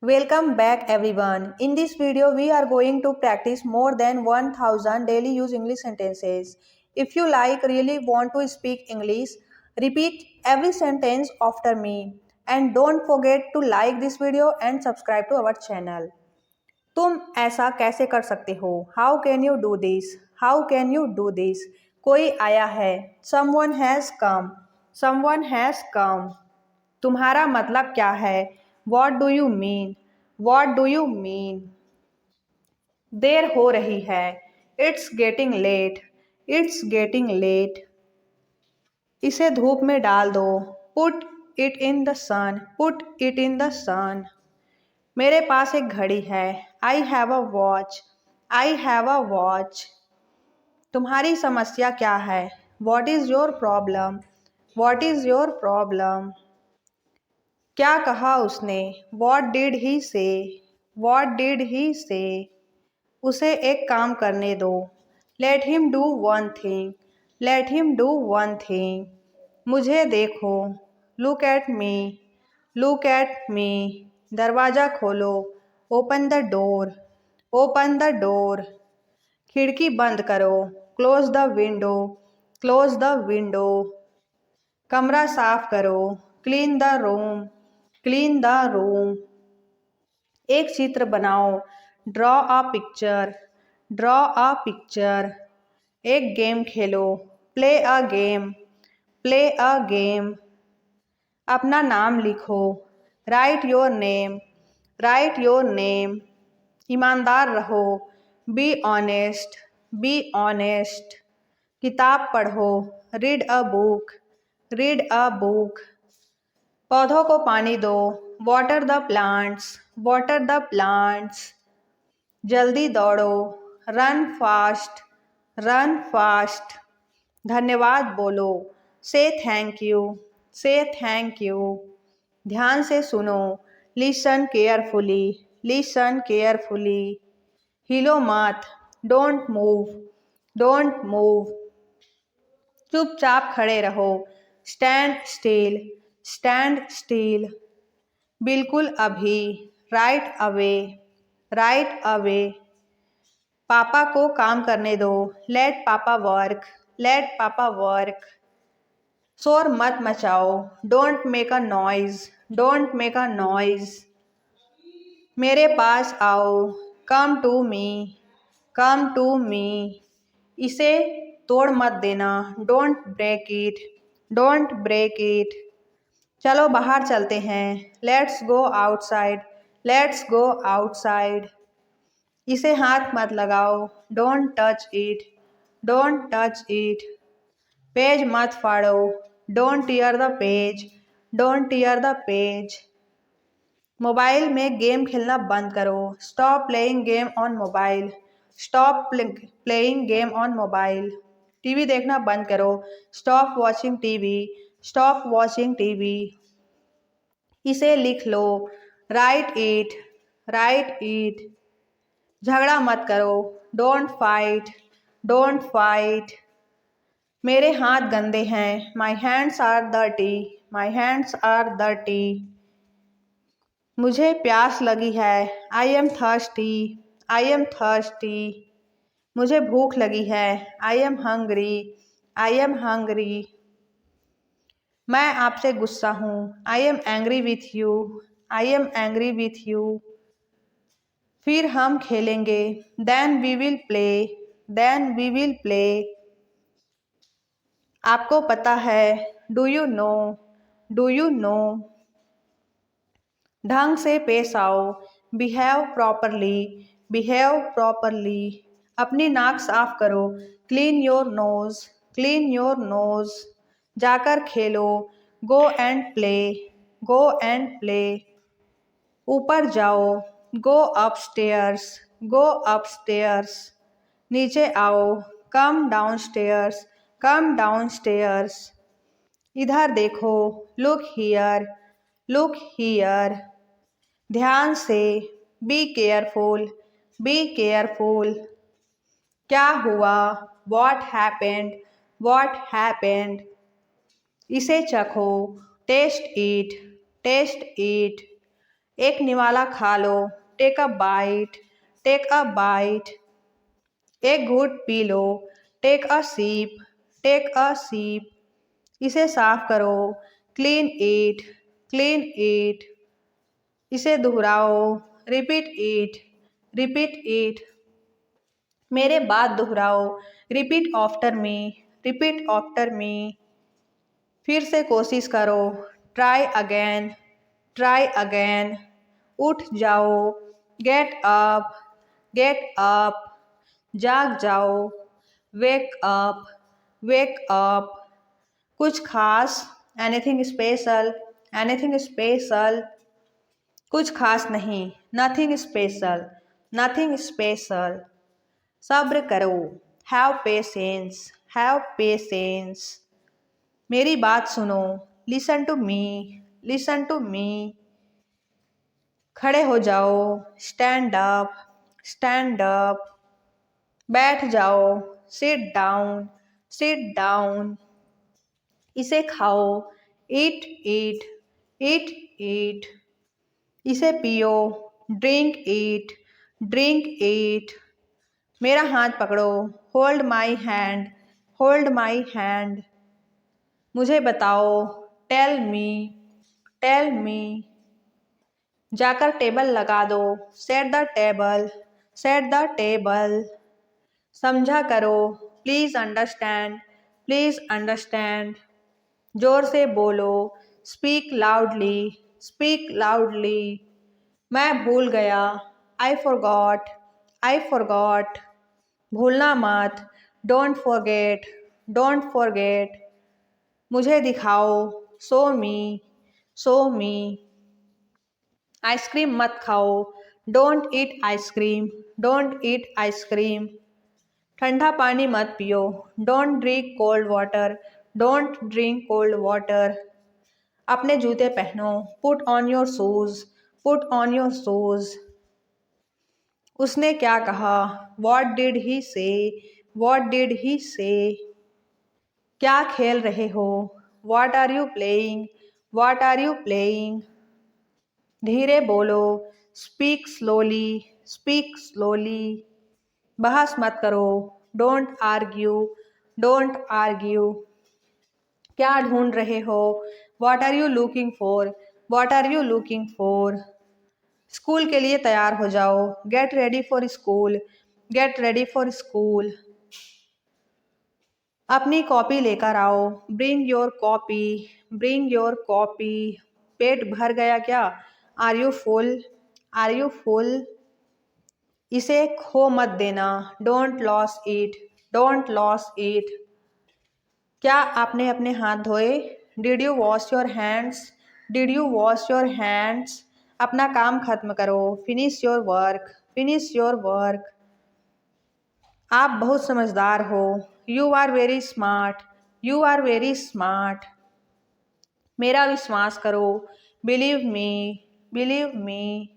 Welcome back everyone. In this video we are going to practice more than 1000 daily use English sentences. If you really want to speak English, repeat every sentence after me and don't forget to like this video and subscribe to our channel. तुम ऐसा कैसे कर सकते हो? How can you do this? How can you do this? कोई आया है. Someone has come. Someone has come. तुम्हारा मतलब क्या है? What do you mean? What do you mean? देर हो रही है. It's getting late. It's getting late. इसे धूप में डाल दो. Put it in the sun. Put it in the sun. मेरे पास एक घड़ी है. I have a watch. I have a watch. तुम्हारी समस्या क्या है? What is your problem? What is your problem? क्या कहा उसने? What did he say? What did he say? उसे एक काम करने दो. Let him do one thing. Let him do one thing. मुझे देखो. Look at me. Look at me. दरवाज़ा खोलो. Open the door. Open the door. खिड़की बंद करो. Close the window. Close the window. कमरा साफ करो. Clean the room. Clean the room. एक चित्र बनाओ. Draw a picture. Draw a picture. एक game Khelo. Play a game. Play a game. अपना नाम लिखो. Write your name. Write your name. ईमानदार रहो. Be honest. Be honest. किताब पढ़ो. Read a book. Read a book. पौधों को पानी दो. Water the plants. Water the plants. जल्दी दौड़ो. Run fast. Run fast. धन्यवाद बोलो. Say thank you. Say thank you. ध्यान से सुनो. Listen carefully. Listen carefully. हिलो मत. Don't move. Don't move. चुपचाप खड़े रहो. Stand still. Stand still. बिल्कुल अभी. Right away. Right away. पापा को काम करने दो. Let Papa work. Let Papa work. शोर मत मचाओ. Don't make a noise. Don't make a noise. मेरे पास आओ. Come to me. Come to me. इसे तोड़ मत देना. Don't break it. Don't break it. चलो बाहर चलते हैं. Let's go outside. Let's go outside. इसे हाथ मत लगाओ. Don't touch it. Don't touch it. Page मत फाड़ो. Don't tear the page. Don't tear the page. Mobile में गेम खेलना बंद करो. Stop playing game on mobile. Stop playing game on mobile. TV देखना बंद करो. Stop watching TV. Stop watching TV. इसे लिख लो. Write it. Write it. झगड़ा मत करो. Don't fight. Don't fight. मेरे हाथ गंदे हैं. My hands are dirty. My hands are dirty. मुझे प्यास लगी है. I am thirsty. I am thirsty. मुझे भूख लगी है. I am hungry. I am hungry. मैं आपसे गुस्सा हूँ. I am angry with you. I am angry with you. फिर हम खेलेंगे. Then we will play. Then we will play. आपको पता है. Do you know? Do you know? ढंग से पेश आओ. Behave properly. Behave properly. अपनी नाक साफ करो. Clean your nose. Clean your nose. जाकर खेलो. Go and play. Go and play. ऊपर जाओ. Go upstairs. Go upstairs. नीचे आओ. Come downstairs. Come downstairs. इधर देखो. Look here. Look here. ध्यान से. Be careful. Be careful. क्या हुआ? What happened? What happened? इसे चखो. Taste it. Taste it. एक निवाला खा लो, take a bite, take a bite. एक घूंट पी लो, टेक अ सीप, टेक अ सीप। इसे साफ करो, क्लीन इट, क्लीन इट। इसे दोहराओ, रिपीट इट, रिपीट इट। मेरे बाद दोहराओ, repeat after me, repeat after me. फिर से कोशिश करो, ट्राई अगेन, ट्राई अगेन। उठ जाओ, गेट अप, गेट अप। जाग जाओ, वेक अप, वेक अप। कुछ खास, एनीथिंग स्पेशल, एनीथिंग स्पेशल। कुछ खास नहीं, नथिंग स्पेशल, नथिंग स्पेशल। सब्र करो, हैव पेशेंस, हैव पेशेंस। मेरी बात सुनो, listen to me, listen to me. खड़े हो जाओ, स्टैंड अप, स्टैंड अप। बैठ जाओ, सिट डाउन, सिट डाउन। इसे खाओ, ईट ईट, ईट ईट। इसे पियो, ड्रिंक ईट, ड्रिंक ईट। मेरा हाथ पकड़ो, hold my hand, hold my hand. मुझे बताओ, टेल मी, टेल मी। जाकर टेबल लगा दो, set the table, set the table. समझा करो, प्लीज़ अंडरस्टैंड, प्लीज़ अंडरस्टैंड। जोर से बोलो, स्पीक लाउडली, स्पीक लाउडली। मैं भूल गया, आई फॉरगॉट, आई फॉरगॉट। भूलना मत, डोंट फॉरगेट, डोंट फॉरगेट। मुझे दिखाओ, शो मी, शो मी। आइसक्रीम मत खाओ, don't eat ice cream, don't eat ice cream. ठंडा पानी मत पियो, don't drink cold water, don't drink cold water. अपने जूते पहनो, put on your shoes, put on your shoes. उसने क्या कहा, वॉट डिड ही से, वॉट डिड ही से। क्या खेल रहे हो, what are you playing, what are you playing. धीरे बोलो, स्पीक स्लोली, स्पीक स्लोली। बहस मत करो, डोंट आर्ग्यू, डोंट आर्ग्यू। क्या ढूंढ रहे हो, what are you looking for, what are you looking for. School के लिए तैयार हो जाओ, get ready for school, get ready for school. अपनी कॉपी लेकर आओ, bring your copy, bring your copy. पेट भर गया क्या, are you full, are you full. इसे खो मत देना, don't loss it, don't loss it. क्या आपने अपने हाथ धोए, did you wash your hands, did you wash your hands. अपना काम खत्म करो, finish your work, finish your work. आप बहुत समझदार हो, you are very smart, you are very smart. मेरा विश्वास करो, बिलीव मी, बिलीव मी।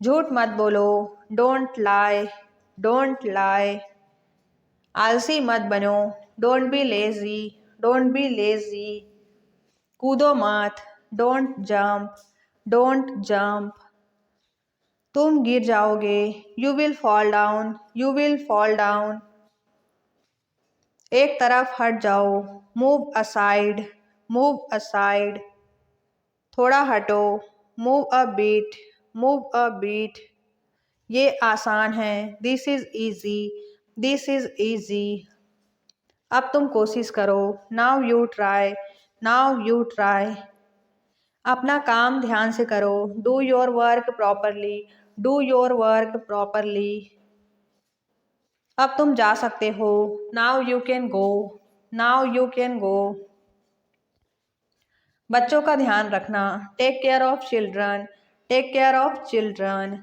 झूठ मत बोलो, डोंट लाई, डोंट लाई। आलसी मत बनो, don't be lazy, don't be lazy. कूदो मत, डोंट जंप, डोंट जंप। तुम गिर जाओगे, you will fall down, you will fall down. एक तरफ हट जाओ, मूव असाइड, मूव असाइड। थोड़ा हटो, move a bit, move a bit. ये आसान है, this is easy, this is easy. अब तुम कोशिश करो, now you try, now you try. अपना काम ध्यान से करो, do your work properly, do your work properly. अब तुम जा सकते हो, now you can go, now you can go. बच्चों का ध्यान रखना, take care of children, take care of children.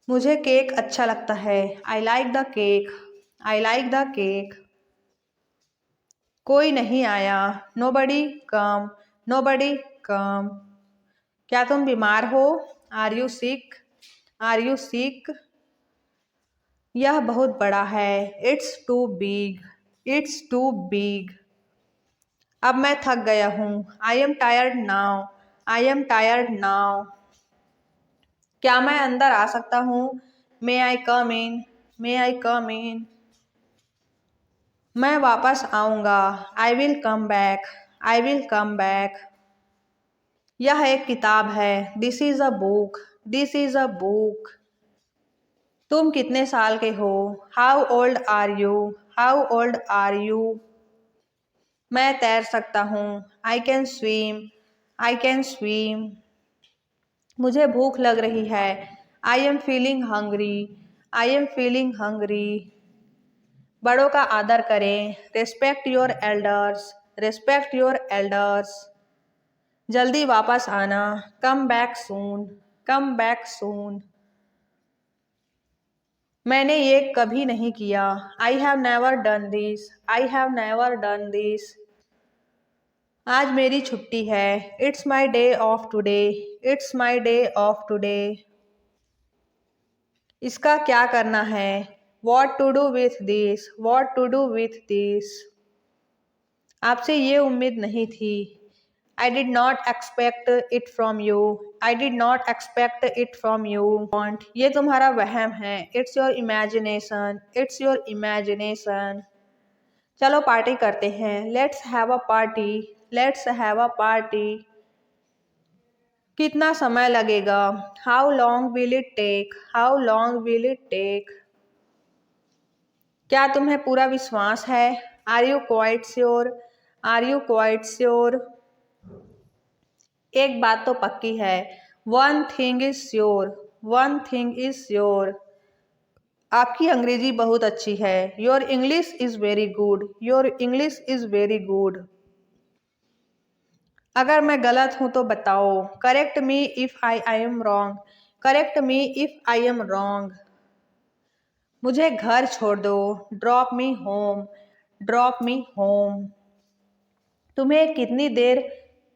मुझे केक अच्छा लगता है, I like the cake, I like the cake. कोई नहीं आया, नो बडी कम, नो बडी कम। क्या तुम बीमार हो, are you sick, are you sick. यह बहुत बड़ा है, it's too big, it's too big. अब मैं थक गया हूँ, I am tired now, I am tired now. क्या मैं अंदर आ सकता हूँ? मे आई कम इन? मे आई कम इन? मैं वापस आऊँगा। I will come back. I will come back. यह एक किताब है। This is a book. This is a book. तुम कितने साल के हो? How old are you? How old are you? मैं तैर सकता हूँ। I can swim. I can swim. मुझे भूख लग रही है। I am feeling hungry. I am feeling hungry. बड़ों का आदर करें। Respect your elders. Respect your elders. जल्दी वापस आना। Come back soon. Come back soon. मैंने ये कभी नहीं किया। I have never done this. I have never done this. आज मेरी छुट्टी है। It's my day off today. It's my day off today. इसका क्या करना है? What to do with this? What to do with this? आपसे ये उम्मीद नहीं थी। I did not expect it from you. I did not expect it from you. Want, ये तुम्हारा वहम है। It's your imagination. It's your imagination. चलो पार्टी करते हैं। Let's have a party. Let's have a party. कितना समय लगेगा? How long will it take? How long will it take? क्या तुम्हें पूरा विश्वास है? Are you quite sure? Are you quite sure? एक बात तो पक्की है। One thing is sure. One thing is sure. आपकी अंग्रेजी बहुत अच्छी है। Your English is very good. Your English is very good. अगर मैं गलत हूं तो बताओ। Correct me if I am wrong. Correct me if I am wrong. मुझे घर छोड़ दो। Drop me home. Drop me home. तुम्हें कितनी देर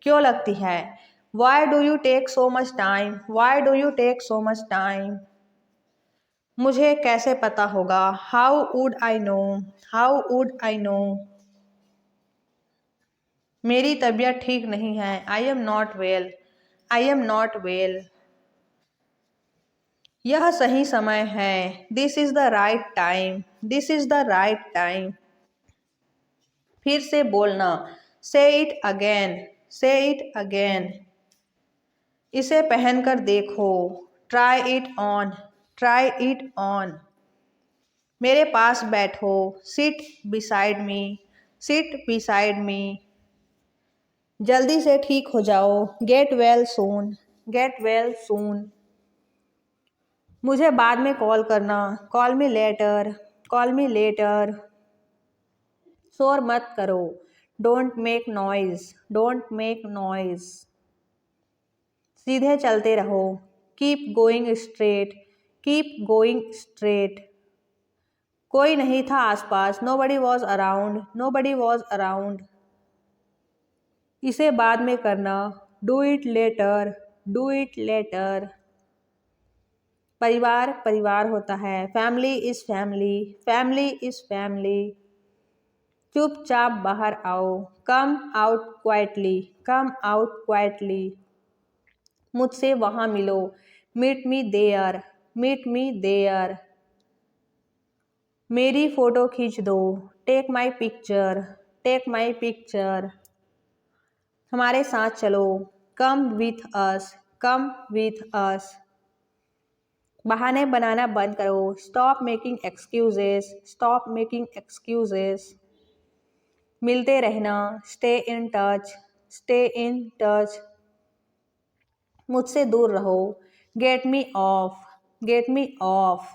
क्यों लगती है? Why do you take so much time? Why do you take so much time? मुझे कैसे पता होगा? How would I know? How would I know? मेरी तबीयत ठीक नहीं है। I am not well. I am not well. यह सही समय है। This is the right time. This is the right time. फिर से बोलना। से इट अगेन। से इट अगेन। इसे पहनकर देखो। Try it on. Try it on. मेरे पास बैठो। Seat beside me. Seat beside me. जल्दी से ठीक हो जाओ। Get well soon. Get well soon. मुझे बाद में कॉल करना। Call me letter. Call me later. शोर मत करो। Don't make noise. Don't make noise. सीधे चलते रहो। Keep going straight. Keep going straight. कोई नहीं था आसपास। Nobody was around. Nobody was around. इसे बाद में करना। Do it later. Do it later. परिवार परिवार होता है। Family is family. Family is family. चुपचाप बाहर आओ। Come out quietly. Come out quietly. मुझसे वहाँ मिलो। Meet me there. Meet me there. मेरी फ़ोटो खींच दो। Take my picture. Take my picture. हमारे साथ चलो। Come with us. Come with us. बहाने बनाना बंद करो। Stop making excuses. Stop making excuses. मिलते रहना। Stay in touch. Stay in touch. मुझसे दूर रहो। Get me off. Get me off.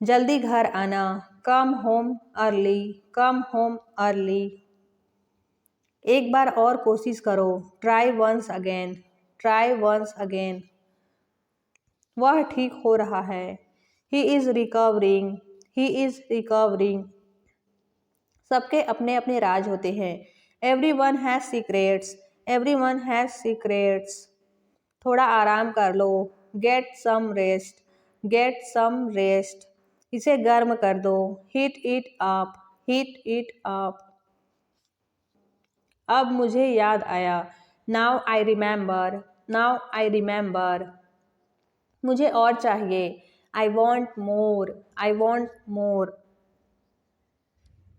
जल्दी घर आना। Come home early. Come home early. एक बार और कोशिश करो। Try once again. Try once again. वह ठीक हो रहा है। He is recovering. He is recovering. सबके अपने अपने राज होते हैं। Everyone has secrets. Everyone has secrets. थोड़ा आराम कर लो। Get some rest. Get some rest. इसे गर्म कर दो। Heat it up. Heat it up. अब मुझे याद आया। Now I remember, now I remember. मुझे और चाहिए, I want more, I want more.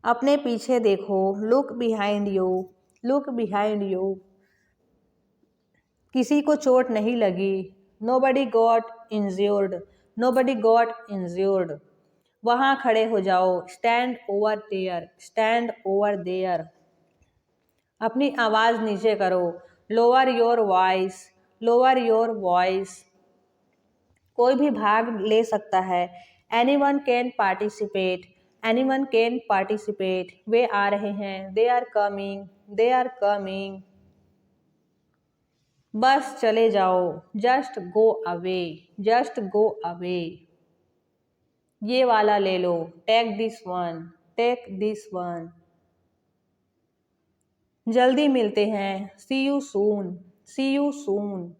अपने पीछे देखो, look behind you, look behind you. किसी को चोट नहीं लगी, nobody got injured, nobody got injured। वहाँ खड़े हो जाओ, stand over there, stand over there। अपनी आवाज़ नीचे करो, lower your voice, lower your voice। कोई भी भाग ले सकता है, anyone can participate, anyone can participate। वे आ रहे हैं, they are coming, they are coming। बस चले जाओ, just go away, just go away. ये वाला ले लो, take this one, take this one. जल्दी मिलते हैं, सी यू सून, सी यू सून।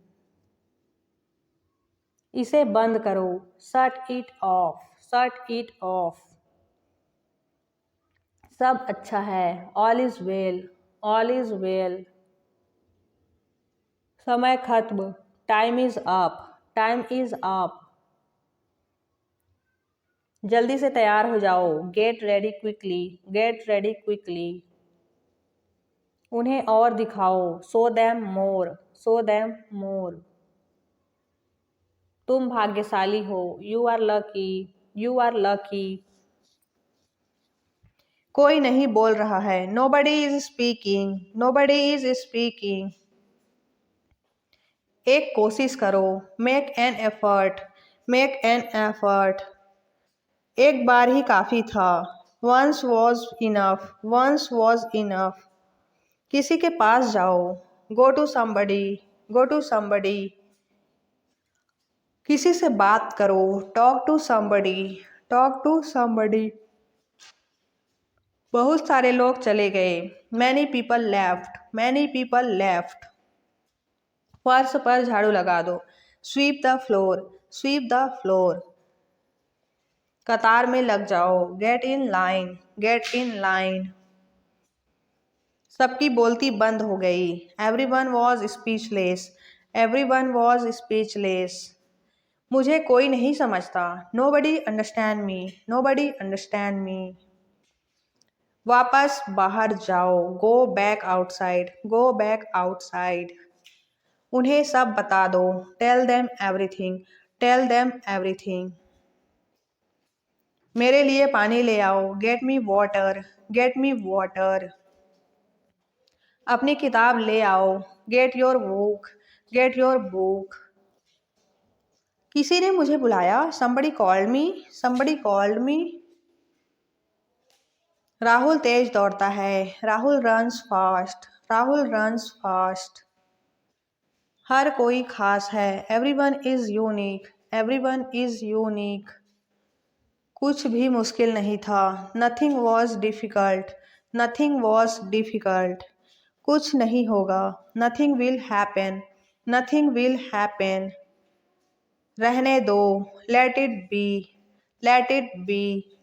इसे बंद करो, shut it off, shut it off. सब अच्छा है, all is well, all is well. समय खत्म, time is up, time is up. जल्दी से तैयार हो जाओ, get ready quickly, get ready quickly. उन्हें और दिखाओ, show them more, show them more. तुम भाग्यशाली हो, you are lucky, you are lucky. कोई नहीं बोल रहा है, nobody is speaking, nobody is speaking। एक कोशिश करो, make an effort, make an effort। एक बार ही काफ़ी था, once was enough, once was enough। किसी के पास जाओ, go to somebody, go to somebody। किसी से बात करो, talk to somebody, talk to somebody। बहुत सारे लोग चले गए, many people left, many people left। फर्श पर झाड़ू लगा दो, sweep the floor, sweep the floor। कतार में लग जाओ, get in line, get in line। सबकी बोलती बंद हो गई, everyone was speechless, everyone was speechless। मुझे कोई नहीं समझता, nobody understand me, nobody understand me। वापस बाहर जाओ, go back outside, go back outside। उन्हें सब बता दो, tell them everything, tell them everything। मेरे लिए पानी ले आओ, get me water, get me water। अपनी किताब ले आओ, get your book, get your book। किसी ने मुझे बुलाया, somebody called me, somebody called me। Rahul तेज दौड़ता है, Rahul runs fast, Rahul runs fast. हर कोई खास है, everyone is unique, everyone is unique. कुछ भी मुश्किल नहीं था, nothing was difficult, nothing was difficult. कुछ नहीं होगा, nothing will happen, nothing will happen. रहने दो, let it be, let it be.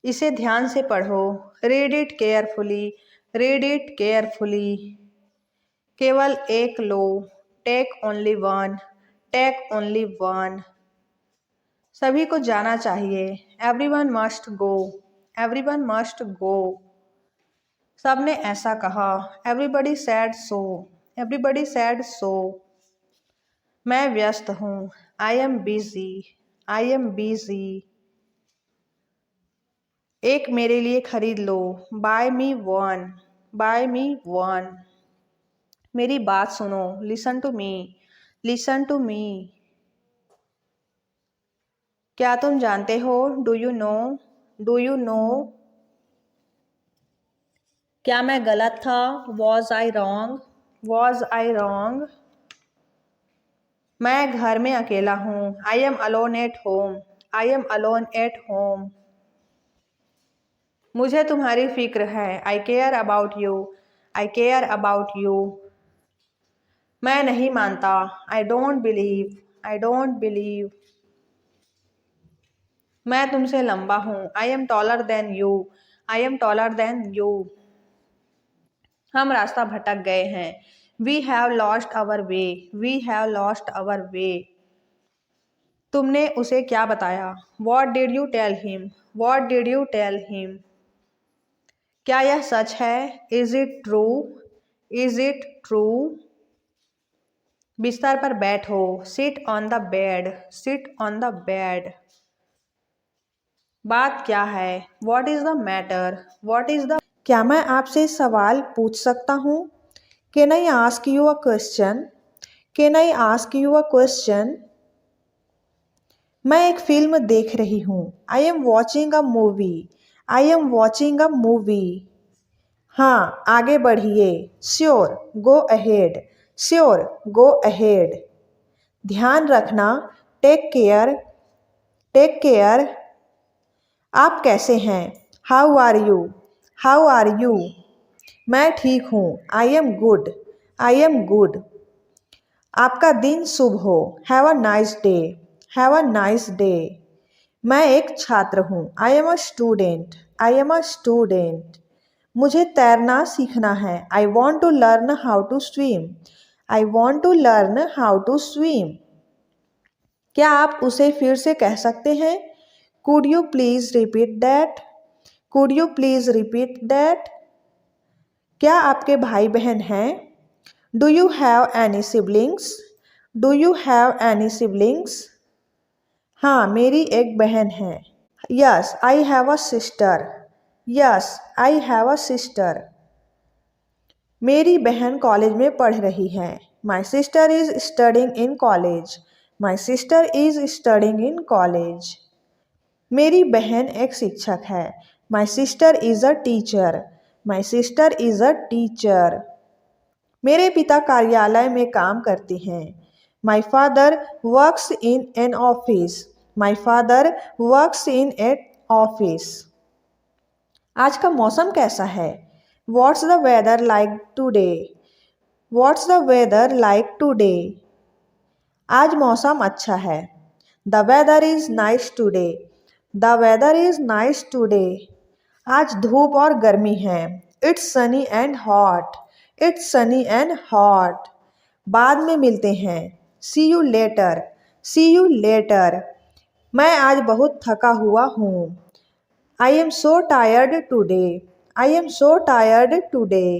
इसे ध्यान से पढ़ो, read it carefully, read it carefully. केवल एक लो, take only one, take only one. सभी को जाना चाहिए, everyone must go, everyone must go. सबने ऐसा कहा, everybody said so, everybody said so. मैं व्यस्त हूँ, I am busy, I am busy. एक मेरे लिए खरीद लो, buy me one, buy me one. मेरी बात सुनो, listen to me, listen to me. क्या तुम जानते हो, do you know, do you know. क्या मैं गलत था, was I wrong, was I wrong. मैं घर में अकेला हूँ, I am alone at home, I am alone at home. मुझे तुम्हारी फिक्र है, I care about you, I care about you. मैं नहीं मानता, I don't believe, I don't believe. मैं तुमसे लंबा हूँ, I am taller than you, I am taller than you. हम रास्ता भटक गए हैं, we have lost our way, we have lost our way. तुमने उसे क्या बताया? What did you tell him, what did you tell him. क्या यह सच है? Is it true, is it true. बिस्तर पर बैठो, sit on the bed, sit on the bed. बात क्या है? What is the matter, what is the. क्या मैं आपसे सवाल पूछ सकता हूँ? Can I ask you a question, can I ask you a question. मैं एक फिल्म देख रही हूँ। I am watching a movie, I am watching a movie. हाँ, आगे बढ़िए। Sure, go ahead, sure, go ahead. ध्यान रखना, टेक केयर, टेक केयर। आप कैसे हैं? How are you, how are you. मैं ठीक हूँ। I am good, I am good. आपका दिन शुभ हो। Have a nice day, have a nice day. मैं एक छात्र हूँ। I am a student, I am a student. मुझे तैरना सीखना है। I want to learn how to swim, I want to learn how to swim. क्या आप उसे फिर से कह सकते हैं? Could you please repeat that, could you please repeat that. क्या आपके भाई बहन हैं? Do you have any siblings, do you have any siblings. हाँ, मेरी एक बहन है। Yes I have a sister, yes I have a sister. मेरी बहन कॉलेज में पढ़ रही है। My sister is studying in college, my sister is studying in college. मेरी बहन एक शिक्षक है। My sister is a teacher, my sister is a teacher. मेरे पिता कार्यालय में काम करते हैं। My father works in an office, my father works in an office. आज का मौसम कैसा है? What's the weather like today? What's the weather like today? आज मौसम अच्छा है। The weather is nice today. The weather is nice today. आज धूप और गर्मी है। It's sunny and hot. It's sunny and hot. बाद में मिलते हैं। See you later. See you later. मैं आज बहुत थका हुआ हूँ। I am so tired today. I am so tired today.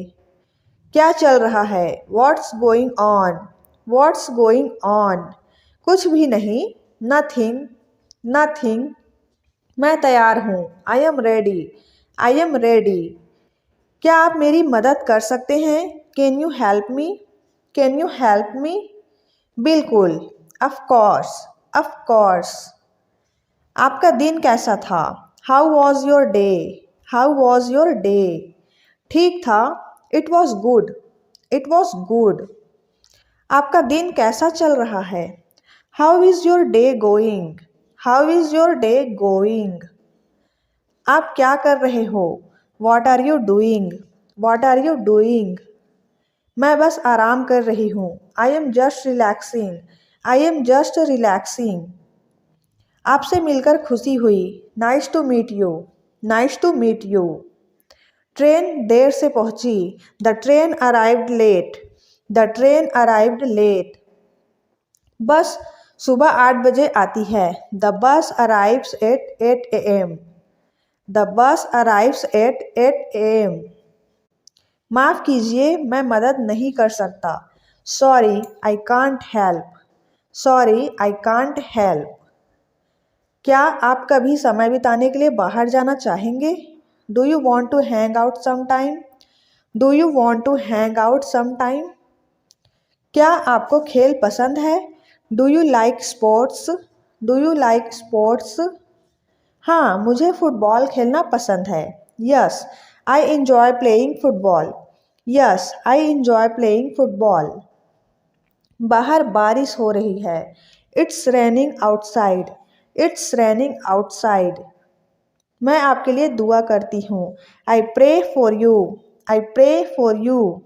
क्या चल रहा है? What's going on? What's going on? कुछ भी नहीं। Nothing. Nothing. मैं तैयार हूँ। I am ready. I am ready. क्या आप मेरी मदद कर सकते हैं? Can you help me? Can you help me? बिल्कुल। Of course. Of course. आपका दिन कैसा था? How was your day? How was your day? ठीक था। It was good. It was good. आपका दिन कैसा चल रहा है? How is your day going? How is your day going? आप क्या कर रहे हो? What are you doing? What are you doing? मैं बस आराम कर रही हूँ। I am just relaxing. I am just relaxing. आपसे मिलकर खुशी हुई। Nice to meet you. Nice to meet you. Train देर से पहुंची। The train arrived late, the train arrived late. बस सुबह 8 बजे आती है। The bus arrives eight 8 AM. The bus arrives eight 8 AM. माफ़ कीजिए, मैं मदद नहीं कर सकता। Sorry I can't help, sorry I can't help. क्या आप कभी समय बिताने के लिए बाहर जाना चाहेंगे? Do you want to hang out some time, do you want to hang out some time. क्या आपको खेल पसंद है? Do you like sports, do you like sports. हाँ, मुझे फुटबॉल खेलना पसंद है। Yes I enjoy playing football, yes I enjoy playing football. बाहर बारिश हो रही है। It's raining outside, it's raining outside. मैं आपके लिए दुआ करती हूँ। I pray for you, I pray for you.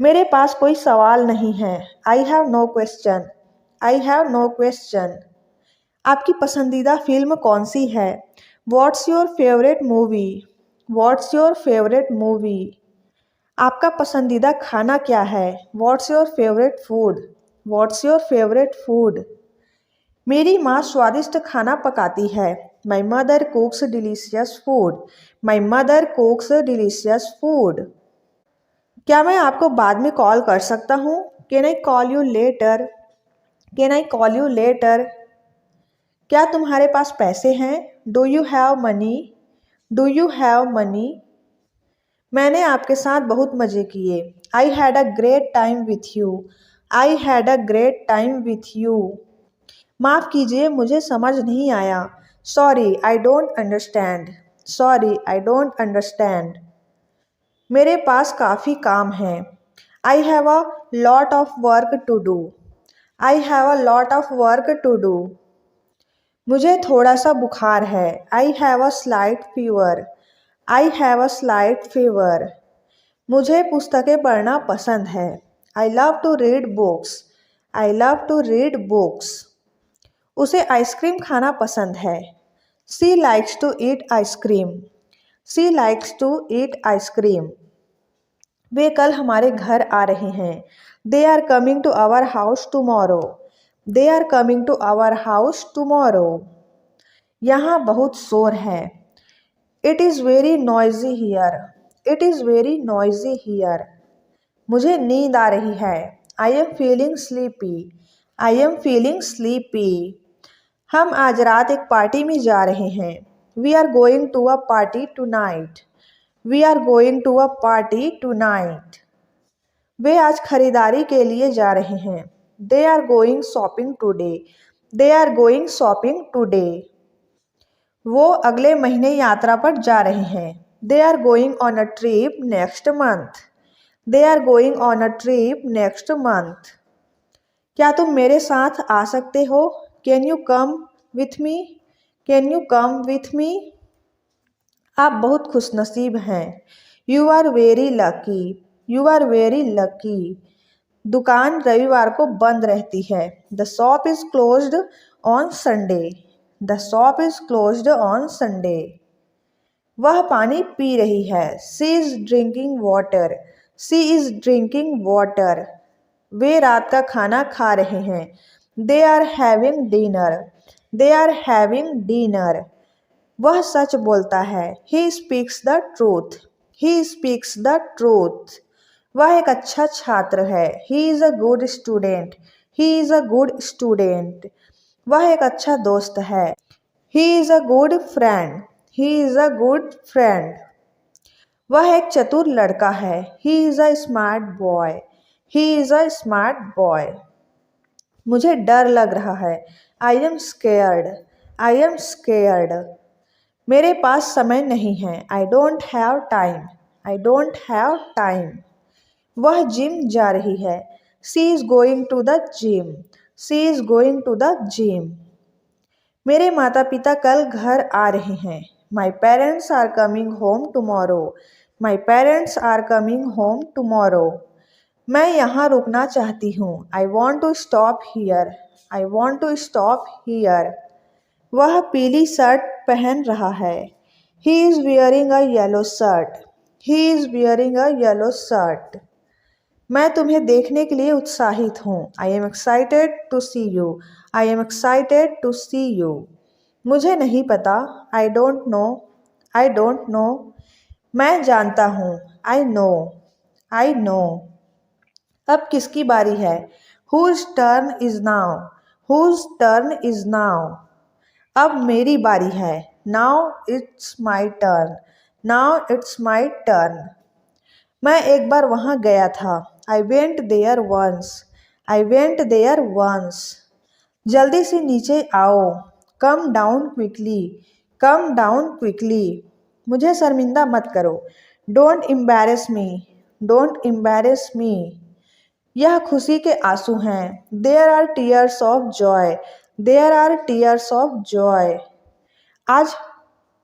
मेरे पास कोई सवाल नहीं है। I have no question, I have no question. आपकी पसंदीदा फिल्म कौन सी है? What's your favourite movie, what's your favourite movie. आपका पसंदीदा खाना क्या है? What's your favorite food? What's your favorite food? मेरी माँ स्वादिष्ट खाना पकाती है। My mother cooks delicious food. My mother cooks delicious food. क्या मैं आपको बाद में कॉल कर सकता हूँ? Can I call you later? Can I call you later? क्या तुम्हारे पास पैसे हैं? Do you have money? Do you have money? मैंने आपके साथ बहुत मज़े किए। I had a great time with you. I had a great time with you. माफ़ कीजिए मुझे समझ नहीं आया। Sorry, I don't understand. Sorry, I don't understand. मेरे पास काफ़ी काम है। I have a lot of work to do. I have a lot of work to do. मुझे थोड़ा सा बुखार है। I have a slight fever. I have a slight fever. मुझे पुस्तकें पढ़ना पसंद है। I love to read books. I love to read books. उसे आइसक्रीम खाना पसंद है। She likes to eat ice cream. She likes to eat ice cream. वे कल हमारे घर आ रहे हैं। They are coming to our house tomorrow. They are coming to our house tomorrow. यहाँ बहुत शोर है। It is very noisy here. It is very noisy here. मुझे नींद आ रही है। I am feeling sleepy. I am feeling sleepy. हम आज रात एक पार्टी में जा रहे हैं। We are going to a party tonight. We are going to a party tonight. वे आज खरीदारी के लिए जा रहे हैं। They are going shopping today. They are going shopping today. वो अगले महीने यात्रा पर जा रहे हैं। They are going on a trip next month. They are going on a trip next month. क्या तुम मेरे साथ आ सकते हो? Can you come with me? Can you come with me? आप बहुत खुशनसीब हैं। You are very lucky. You are very lucky. दुकान रविवार को बंद रहती है। The shop is closed on Sunday. The shop is closed on Sunday. वह पानी पी रही है। She is drinking water. She is drinking water. वे रात का खाना खा रहे हैं। They are having dinner. They are having dinner. वह सच बोलता है। He speaks the truth. He speaks the truth. वह एक अच्छा छात्र है। He is a good student. He is a good student. वह एक अच्छा दोस्त है। He is a good friend. He is a good friend. वह एक चतुर लड़का है। He is a smart boy. He is a smart boy. मुझे डर लग रहा है। I am scared. I am scared. मेरे पास समय नहीं है। I don't have time. I don't have time. वह जिम जा रही है। She is going to the gym. She is going to the gym. मेरे माता पिता कल घर आ रहे हैं। My parents are coming home tomorrow. My parents are coming home tomorrow. मैं यहाँ रुकना चाहती हूँ। I want to stop here. I want to stop here. वह पीली शर्ट पहन रहा है। He is wearing a yellow shirt. He is wearing a yellow shirt. मैं तुम्हें देखने के लिए उत्साहित हूँ। I am excited to see you. I am excited to see you. मुझे नहीं पता। I don't know. I don't know. मैं जानता हूँ। I know. I know. अब किसकी बारी है? Whose turn is now? Whose turn is now? अब मेरी बारी है। Now it's my turn. Now it's my turn. मैं एक बार वहाँ गया था। I went there once. I went there once. जल्दी से नीचे आओ। Come down quickly. Come down quickly. मुझे शर्मिंदा मत करो। Don't embarrass me. Don't embarrass me. यह खुशी के आंसू हैं। There are tears of joy. There are tears of joy. आज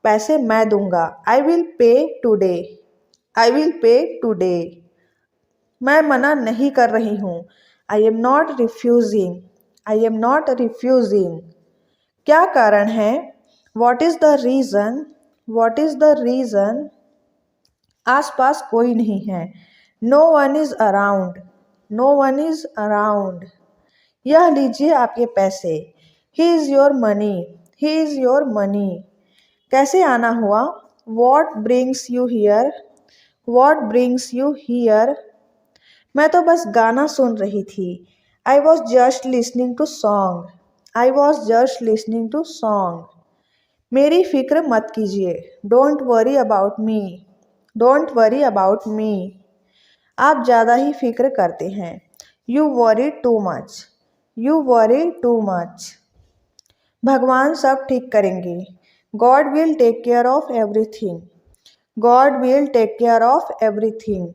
पैसे मैं दूंगा। I will pay today. I will pay today. मैं मना नहीं कर रही हूँ। I am not refusing. I am not refusing. क्या कारण है? What is the reason? What is the reason? आसपास कोई नहीं है। No one is around, no one is around. यह लीजिए आपके पैसे। He is your money, he is your money. कैसे आना हुआ? What brings you here, what brings you here. मैं तो बस गाना सुन रही थी। I was just listening to song, I was just listening to song. मेरी फिक्र मत कीजिए। Don't worry about me, don't worry about me. आप ज़्यादा ही फिक्र करते हैं। You worry too much, you worry too much. भगवान सब ठीक करेंगे। God will take care of everything, God will take care of everything.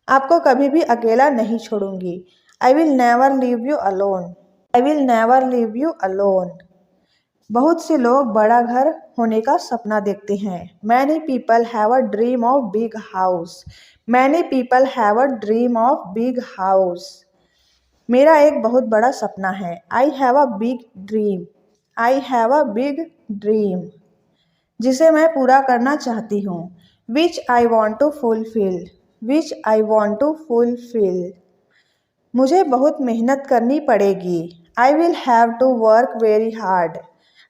आपको कभी भी अकेला नहीं छोड़ूंगी। I will never leave you alone, I will never leave you alone. बहुत से लोग बड़ा घर होने का सपना देखते हैं। Many people have a dream of big house, many people have a dream of big house. मेरा एक बहुत बड़ा सपना है। I have a big dream, I have a big dream. जिसे मैं पूरा करना चाहती हूँ। Which I want to fulfil, which I want to fulfil. मुझे बहुत मेहनत करनी पड़ेगी। I will have to work very hard,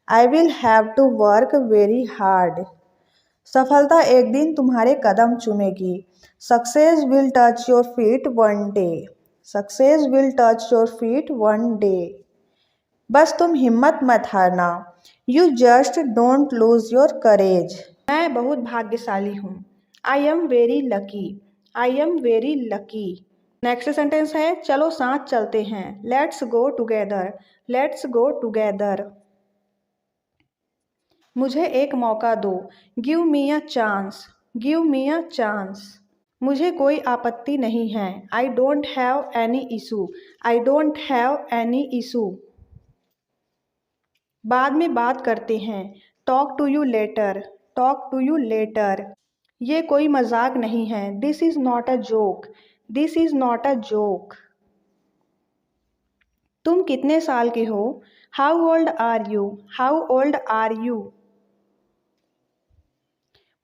I will have to work very hard. सफलता एक दिन तुम्हारे कदम चूमेगी। Success will touch your feet one day, success will touch your feet one day. बस तुम हिम्मत मत हारना। You just don't lose your courage. मैं बहुत भाग्यशाली हूँ। I am very lucky, I am very lucky. Next sentence है, चलो साथ चलते हैं। Let's go together, let's go together. मुझे एक मौका दो। Give me a chance, give me a chance. मुझे कोई आपत्ति नहीं है। I don't have any issue, I don't have any issue. बाद में बात करते हैं। Talk to you later, talk to you later. ये कोई मजाक नहीं है। This is not a joke, this is not a joke. तुम कितने साल के हो? How old are you, how old are you.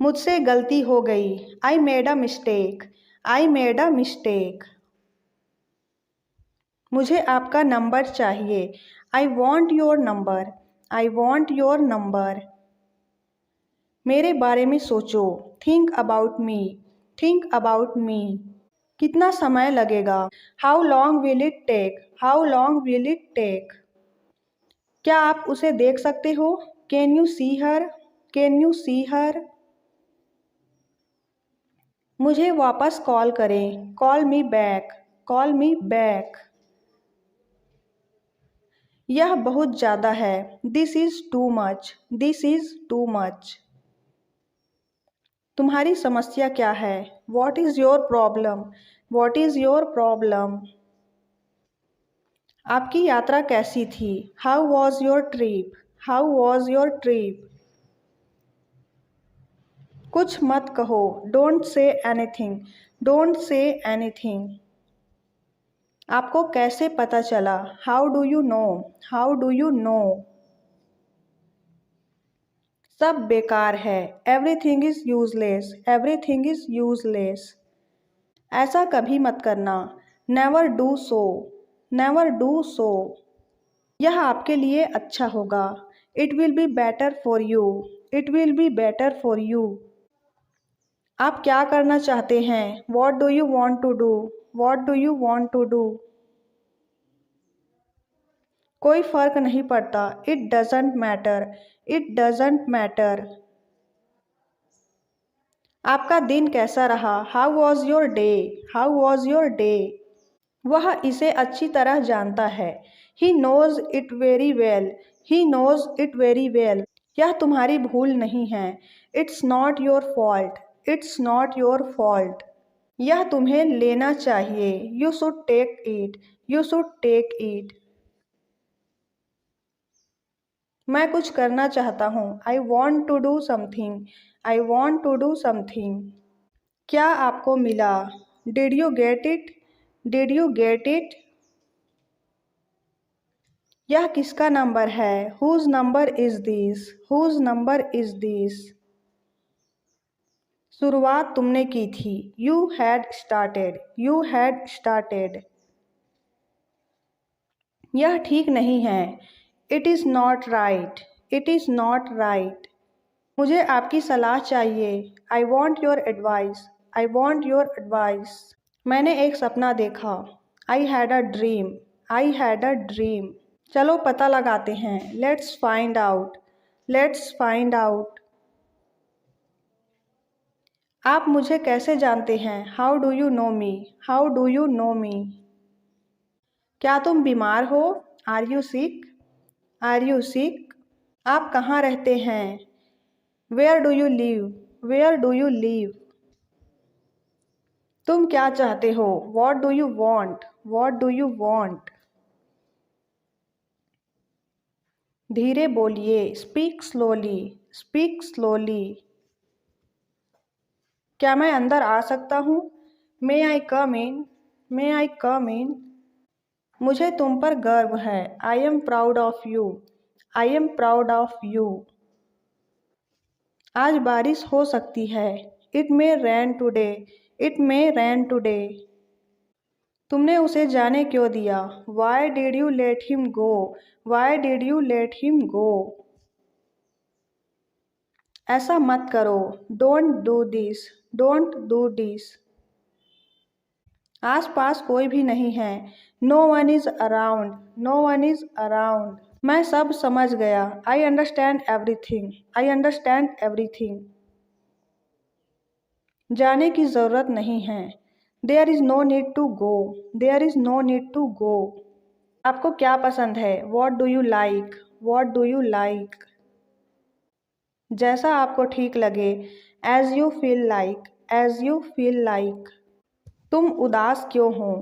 मुझसे गलती हो गई। I made a mistake, I made a mistake. मुझे आपका नंबर चाहिए। I want your number, I want your number. मेरे बारे में सोचो। Think about me, think about me. कितना समय लगेगा? How long will it take, how long will it take. क्या आप उसे देख सकते हो? Can you see her, can you see her. मुझे वापस कॉल करें। Call me back, call me back. यह बहुत ज़्यादा है। This is too much, this is too much. तुम्हारी समस्या क्या है? What is your problem, what is your problem. आपकी यात्रा कैसी थी? How was your trip, how was your trip. कुछ मत कहो। Don't say anything, don't say anything. आपको कैसे पता चला? How do you know, how do you know. सब बेकार है। Everything is useless, everything is useless. ऐसा कभी मत करना। Never do so, never do so. यह आपके लिए अच्छा होगा। It will be better for you, it will be better for you. आप क्या करना चाहते हैं? What do you want to do, what do you want to do. कोई फर्क नहीं पड़ता। It doesn't matter, it doesn't matter. आपका दिन कैसा रहा? How was your day, how was your day. वह इसे अच्छी तरह जानता है। He knows it very well, he knows it very well. यह तुम्हारी भूल नहीं है। It's not your fault, it's not your fault. यह तुम्हें लेना चाहिए। You should take it, you should take it. मैं कुछ करना चाहता हूँ। I want to do something, I want to do something. क्या आपको मिला? Did you get it, did you get it. यह किसका नंबर है? Whose number is this, whose number is this. शुरुआत तुमने की थी। You had started. You had started. यह ठीक नहीं है। It is not right. It is not right. मुझे आपकी सलाह चाहिए। I want your advice. I want your advice. मैंने एक सपना देखा। I had a dream. I had a dream. चलो पता लगाते हैं। Let's find out. Let's find out. आप मुझे कैसे जानते हैं? How do you know me? How do you know me? क्या तुम बीमार हो? Are you sick? Are you sick? आप कहाँ रहते हैं? Where do you live? Where do you live? तुम क्या चाहते हो? What do you want? What do you want? धीरे बोलिए। Speak slowly. Speak slowly. क्या मैं अंदर आ सकता हूँ? May I come in? May I come in? मुझे तुम पर गर्व है। I am proud of you. I am proud of you. आज बारिश हो सकती है। It may rain today. It may rain today. तुमने उसे जाने क्यों दिया? Why did you let him go? Why did you let him go? ऐसा मत करो। Don't do this. Don't do this. आस-पास कोई भी नहीं है। No one is around. No one is around. मैं सब समझ गया। I understand everything. I understand everything. जाने की ज़रूरत नहीं है। There is no need to go. There is no need to go. आपको क्या पसंद है? What do you like? What do you like? जैसा आपको ठीक लगे। As you feel like. As you feel like. तुम उदास क्यों हो?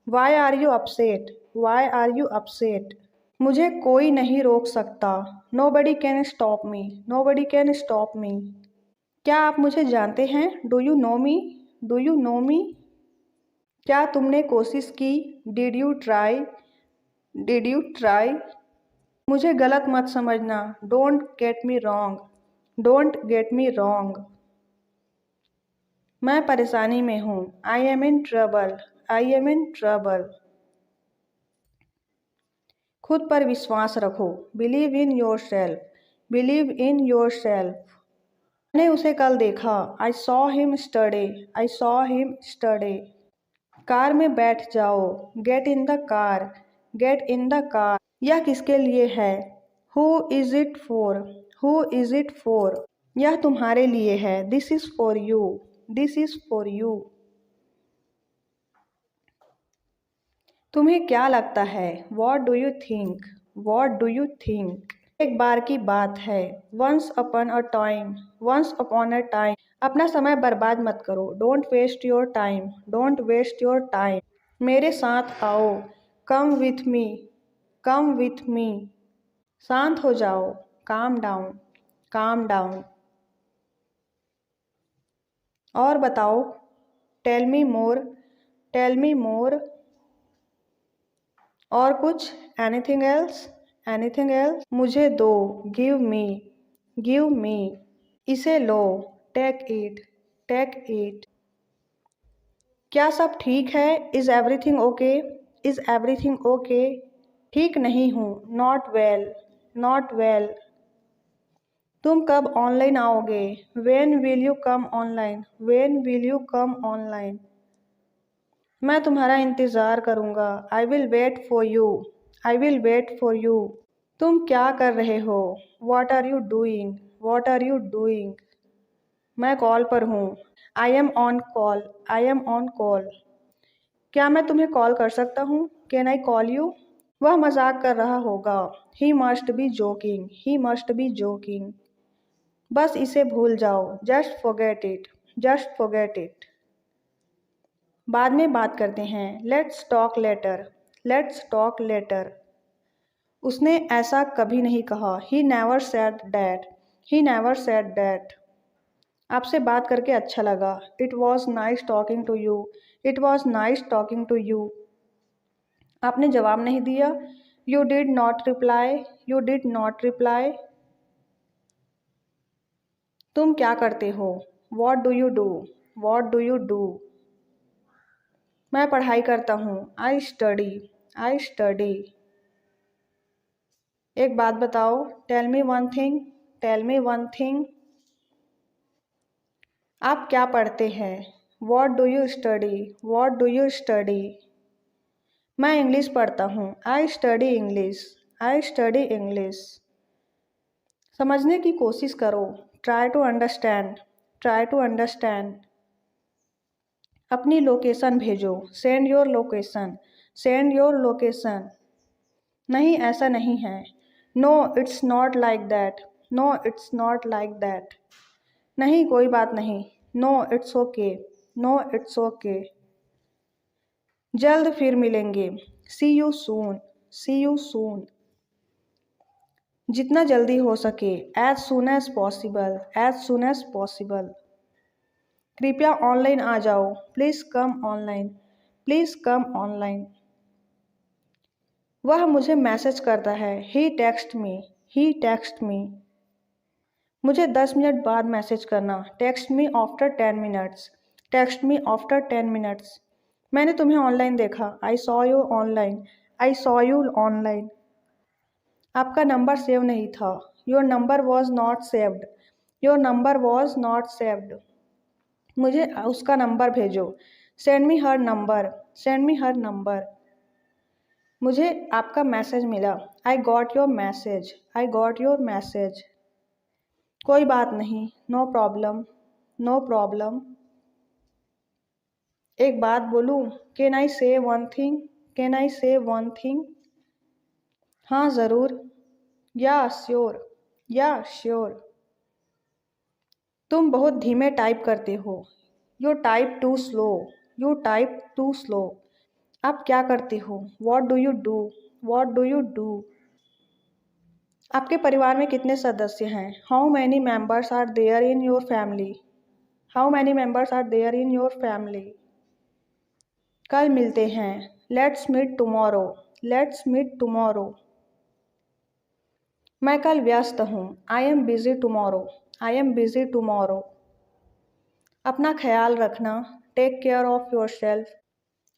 Why are you upset? Why are you upset? मुझे कोई नहीं रोक सकता। Nobody can stop me. Nobody can stop me. क्या आप मुझे जानते हैं? Do you know me? Do you know me? क्या तुमने कोशिश की? Did you try? Did you try? मुझे गलत मत समझना। Don't get me wrong. Don't get me wrong. मैं परेशानी में हूँ। I am in trouble. I am in trouble. खुद पर विश्वास रखो। Believe in yourself. Believe in yourself. मैंने उसे कल देखा। I saw him yesterday. I saw him yesterday. Car में बैठ जाओ। Get in the car. Get in the car. यह किसके लिए है? Who is it for? Who is it for? यह तुम्हारे लिए है। This is for you. This is for you. तुम्हें क्या लगता है? What do you think? What do you think? एक बार की बात है। Once upon a time. Once upon a time. अपना समय बर्बाद मत करो। Don't waste your time. Don't waste your time. मेरे साथ आओ। Come with me. Come with me. शांत हो जाओ। Calm down. Calm down. और बताओ। Tell me more. Tell me more. और कुछ? Anything else? Anything else? मुझे दो। Give me. Give me. इसे लो। Take it. Take it. क्या सब ठीक है? Is everything okay? Is everything okay? ठीक नहीं हूँ। Not well. Not well. तुम कब ऑनलाइन आओगे? When will you come online? When will you come online? मैं तुम्हारा इंतज़ार करूँगा। I will wait for you. I will wait for you. तुम क्या कर रहे हो? What are you doing? What are you doing? मैं कॉल पर हूँ। I am on call. I am on call. क्या मैं तुम्हें कॉल कर सकता हूँ? Can I call you? वह मजाक कर रहा होगा। He must be joking. He must be joking. बस इसे भूल जाओ। Just forget it. Just forget it. बाद में बात करते हैं। Let's talk later. Let's talk later. उसने ऐसा कभी नहीं कहा। He never said that. He never said that. आपसे बात करके अच्छा लगा। It was nice talking to you. It was nice talking to you. आपने जवाब नहीं दिया। You did not reply. You did not reply. तुम क्या करते हो? What do you do? What do you do? मैं पढ़ाई करता हूँ। I study. I study. एक बात बताओ। Tell me one thing. Tell me one thing. आप क्या पढ़ते हैं? What do you study? What do you study? मैं इंग्लिश पढ़ता हूँ। I study English. I study English. समझने की कोशिश करो। ट्राई टू अंडरस्टैंड। ट्राई टू अंडरस्टैंड। अपनी लोकेशन भेजो। Send your location. Send your location. नहीं, ऐसा नहीं है। No it's not like that. No it's not like that. नहीं, कोई बात नहीं। No it's okay. No it's okay. जल्द फिर मिलेंगे। See you soon. See you soon. जितना जल्दी हो सके। As soon as possible. As soon as possible. कृपया ऑनलाइन आ जाओ। Please come online. Please come online. वह मुझे मैसेज करता है। He text me. He text me. मुझे 10 मिनट बाद मैसेज करना। Text me after 10 minutes. Text me after 10 minutes. मैंने तुम्हें ऑनलाइन देखा। I saw you online. I saw you online. आपका नंबर सेव नहीं था। Your number was not saved. Your number was not saved. मुझे उसका नंबर भेजो। Send me her number. Send me her number. मुझे आपका मैसेज मिला। I got your message. I got your message. कोई बात नहीं। No problem. No problem. एक बात बोलूं? कैन आई से वन थिंग? कैन आई से वन थिंग? हाँ ज़रूर। या श्योर। या श्योर। तुम बहुत धीमे टाइप करते हो। You type too slow. You type too slow. आप क्या करते हो? What do you do? What do you do? आपके परिवार में कितने सदस्य हैं? How many members are there in your family? How many members are there in your family? कल मिलते हैं। Let's meet tomorrow. Let's meet tomorrow. मैं कल व्यस्त हूँ। I am busy tomorrow. I am busy tomorrow. अपना ख्याल रखना। Take care of yourself.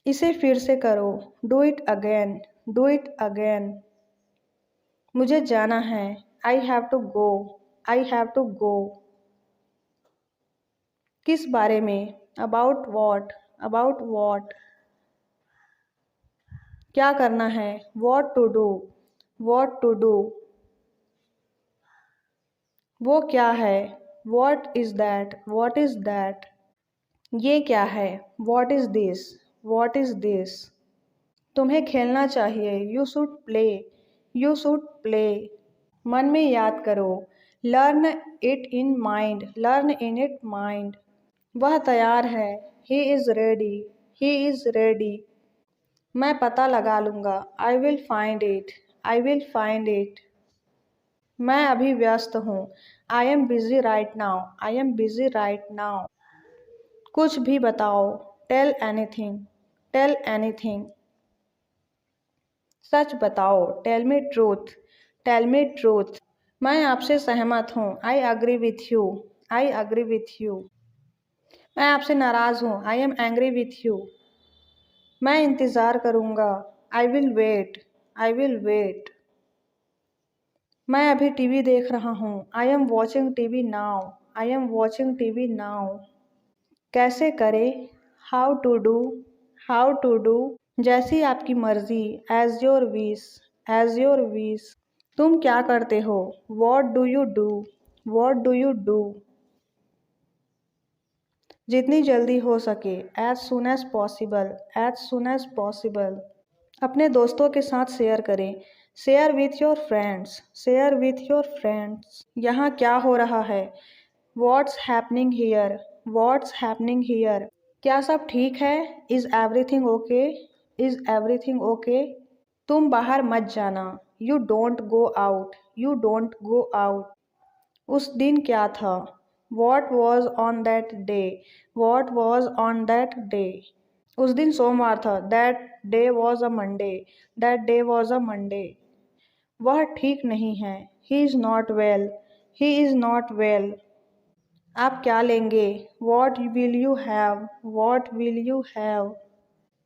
इसे फिर से करो। Do it again. Do it again. मुझे जाना है। I have to go. I have to go. किस बारे में? About what. About what. क्या करना है? What to do. What to do. वो क्या है? What is that. What is that. ये क्या है? What is this. What is this. तुम्हें खेलना चाहिए। You should play. You should play. मन में याद करो। Learn it in mind. Learn in it mind. वह तैयार है। He is ready. He is ready. मैं पता लगा लूँगा। I will find it. I will find it. मैं अभी व्यस्त हूँ। I am busy right now. I am busy right now. कुछ भी बताओ। Tell anything. Tell anything. सच बताओ। Tell me truth. Tell me truth. मैं आपसे सहमत हूँ। I agree with you. I agree with you. मैं आपसे नाराज़ हूँ। I am angry with you. मैं इंतज़ार करूँगा। I will wait. I will wait. मैं अभी टीवी देख रहा हूँ। I am watching TV now. I am watching TV now. कैसे करें? How to do. How to do. जैसी आपकी मर्ज़ी। As your wish. As your wish. तुम क्या करते हो? What do you do. What do you do. जितनी जल्दी हो सके। As soon as possible. As soon as possible. अपने दोस्तों के साथ शेयर करें। Share with your friends. Share with your friends. यहाँ क्या हो रहा है? What's happening here. What's happening here. क्या सब ठीक है? Is everything okay. Is everything okay. तुम बाहर मत जाना। You don't go out. You don't go out. उस दिन क्या था? What was on that day. What was on that day. उस दिन सोमवार था। That day was a Monday. That day was a Monday. वह ठीक नहीं है। He is not well. He is not well. आप क्या लेंगे? What will you have? What will you have?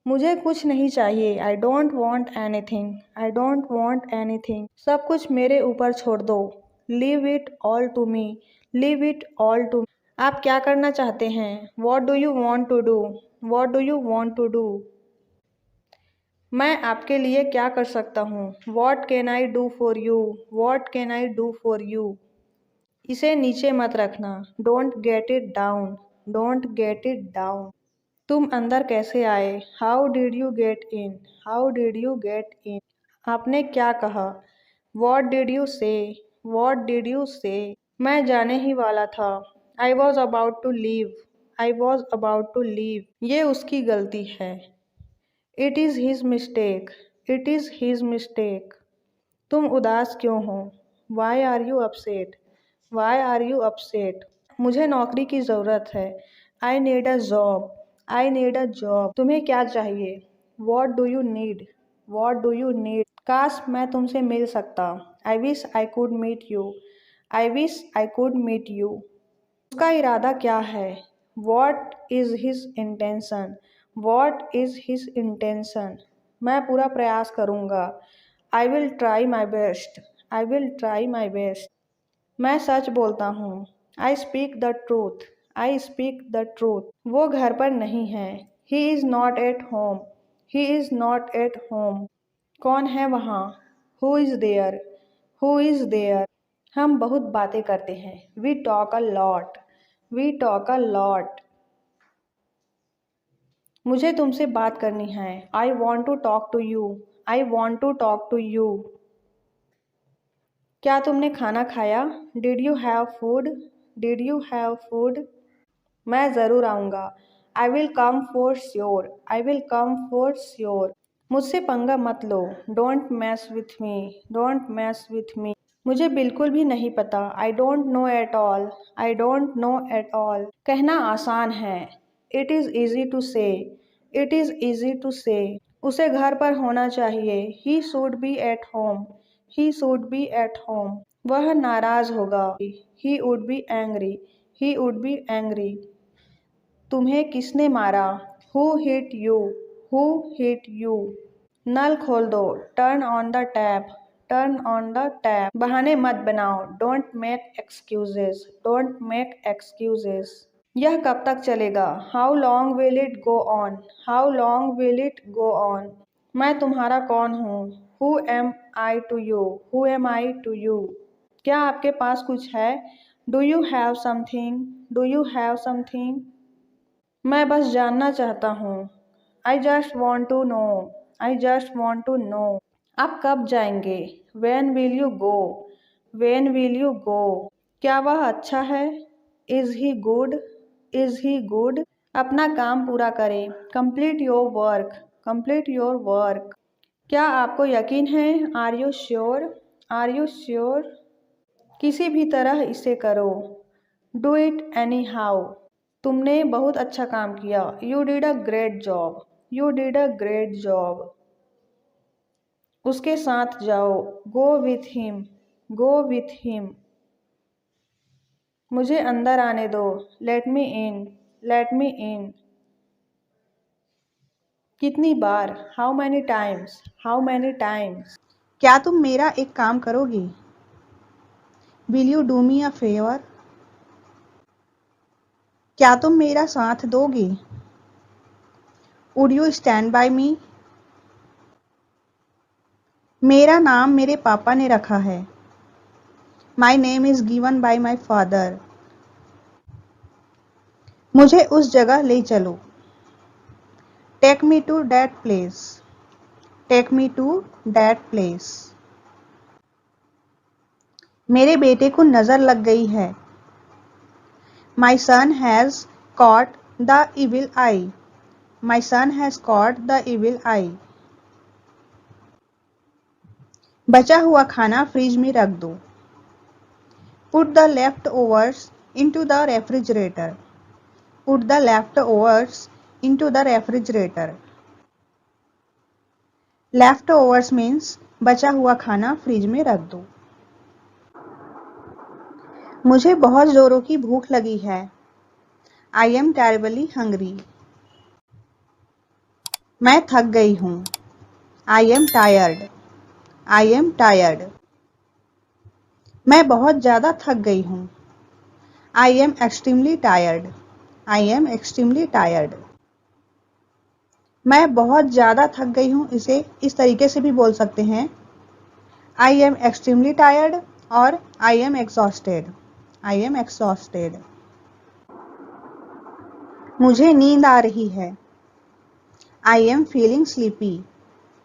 मुझे कुछ नहीं चाहिए। I don't want anything. I don't want anything. सब कुछ मेरे ऊपर छोड़ दो। Leave it all to me. Leave it all to me. आप क्या करना चाहते हैं? What do you want to do? What do you want to do? मैं आपके लिए क्या कर सकता हूँ? What can I do for you? What can I do for you? इसे नीचे मत रखना। Don't get it down. Don't get it down. तुम अंदर कैसे आए? How did you get in? How did you get in? आपने क्या कहा? What did you say? What did you say? मैं जाने ही वाला था। I was about to leave. I was about to leave. ये उसकी गलती है। It is his mistake. It is his mistake. तुम उदास क्यों हो? Why are you upset? Why are you upset? मुझे नौकरी की ज़रूरत है। I need a job. I need a job. तुम्हें क्या चाहिए? What do you need? What do you need? काश मैं तुमसे मिल सकता। I wish I could meet you. I wish I could meet you. उसका इरादा क्या है? What is his intention? What is his intention? मैं पूरा प्रयास करूँगा। I will try my best. I will try my best. मैं सच बोलता हूँ। I speak the truth. I speak the truth. वो घर पर नहीं है। He is not at home. He is not at home. कौन है वहाँ? Who is there? Who is there? हम बहुत बातें करते हैं। We talk a lot. We talk a lot. मुझे तुमसे बात करनी है। I want to talk to you. I want to talk to you. क्या तुमने खाना खाया? Did you have food? Did you have food? मैं ज़रूर आऊँगा। I will come for sure. I will come for sure. मुझसे पंगा मत लो। Don't mess with me. Don't mess with me. मुझे बिल्कुल भी नहीं पता। I don't know at all. I don't know at all. कहना आसान है। It is easy to say. It is easy to say. उसे घर पर होना चाहिए। He should be at home. He should be at home. वह नाराज होगा। He would be angry. He would be angry. तुम्हें किसने मारा? Who hit you? Who hit you? नल खोल दो। Turn on the tap. Turn on the tap. बहाने मत बनाओ। Don't make excuses. Don't make excuses. यह कब तक चलेगा? How long will it go on? How long will it go on? मैं तुम्हारा कौन हूँ? Who am I to you? Who am I to you? क्या आपके पास कुछ है? Do you have something? Do you have something? मैं बस जानना चाहता हूँ। I just want to know. I just want to know. आप कब जाएंगे? When will you go? When will you go? क्या वह अच्छा है? Is he good? Is he good? अपना काम पूरा करें। Complete your work. Complete your work. क्या आपको यकीन है? Are you sure? Are you sure? किसी भी तरह इसे करो। Do it anyhow. तुमने बहुत अच्छा काम किया। You did a great job. You did a great job. उसके साथ जाओ। Go with him. Go with him. मुझे अंदर आने दो। Let me in. Let me in. कितनी बार? How many times? How many times? क्या तुम मेरा एक काम करोगी? Will you do me a favor? क्या तुम मेरा साथ दोगी? Would you stand by me? मेरा नाम मेरे पापा ने रखा है। My name is given by my father. मुझे उस जगह ले चलो। Take me to that place. Take me to that place. मेरे बेटे को नजर लग गई है। My son has caught the evil eye. My son has caught the evil eye. बचा हुआ खाना फ्रिज में रख दो। Put the leftovers into the refrigerator. Put the leftovers into the refrigerator. Leftovers means बचा हुआ खाना फ्रिज में रख दो। मुझे बहुत जोरों की भूख लगी है। I M terribly hungry. मैं थक गई हूँ। I am tired. I am tired. मैं बहुत ज़्यादा थक गई हूँ। I am extremely tired. I am extremely tired. मैं बहुत ज़्यादा थक गई हूँ, इसे इस तरीके से भी बोल सकते हैं, आई एम एक्सट्रीमली टायर्ड और I am exhausted. I am exhausted. मुझे नींद आ रही है। आई एम फीलिंग स्लीपी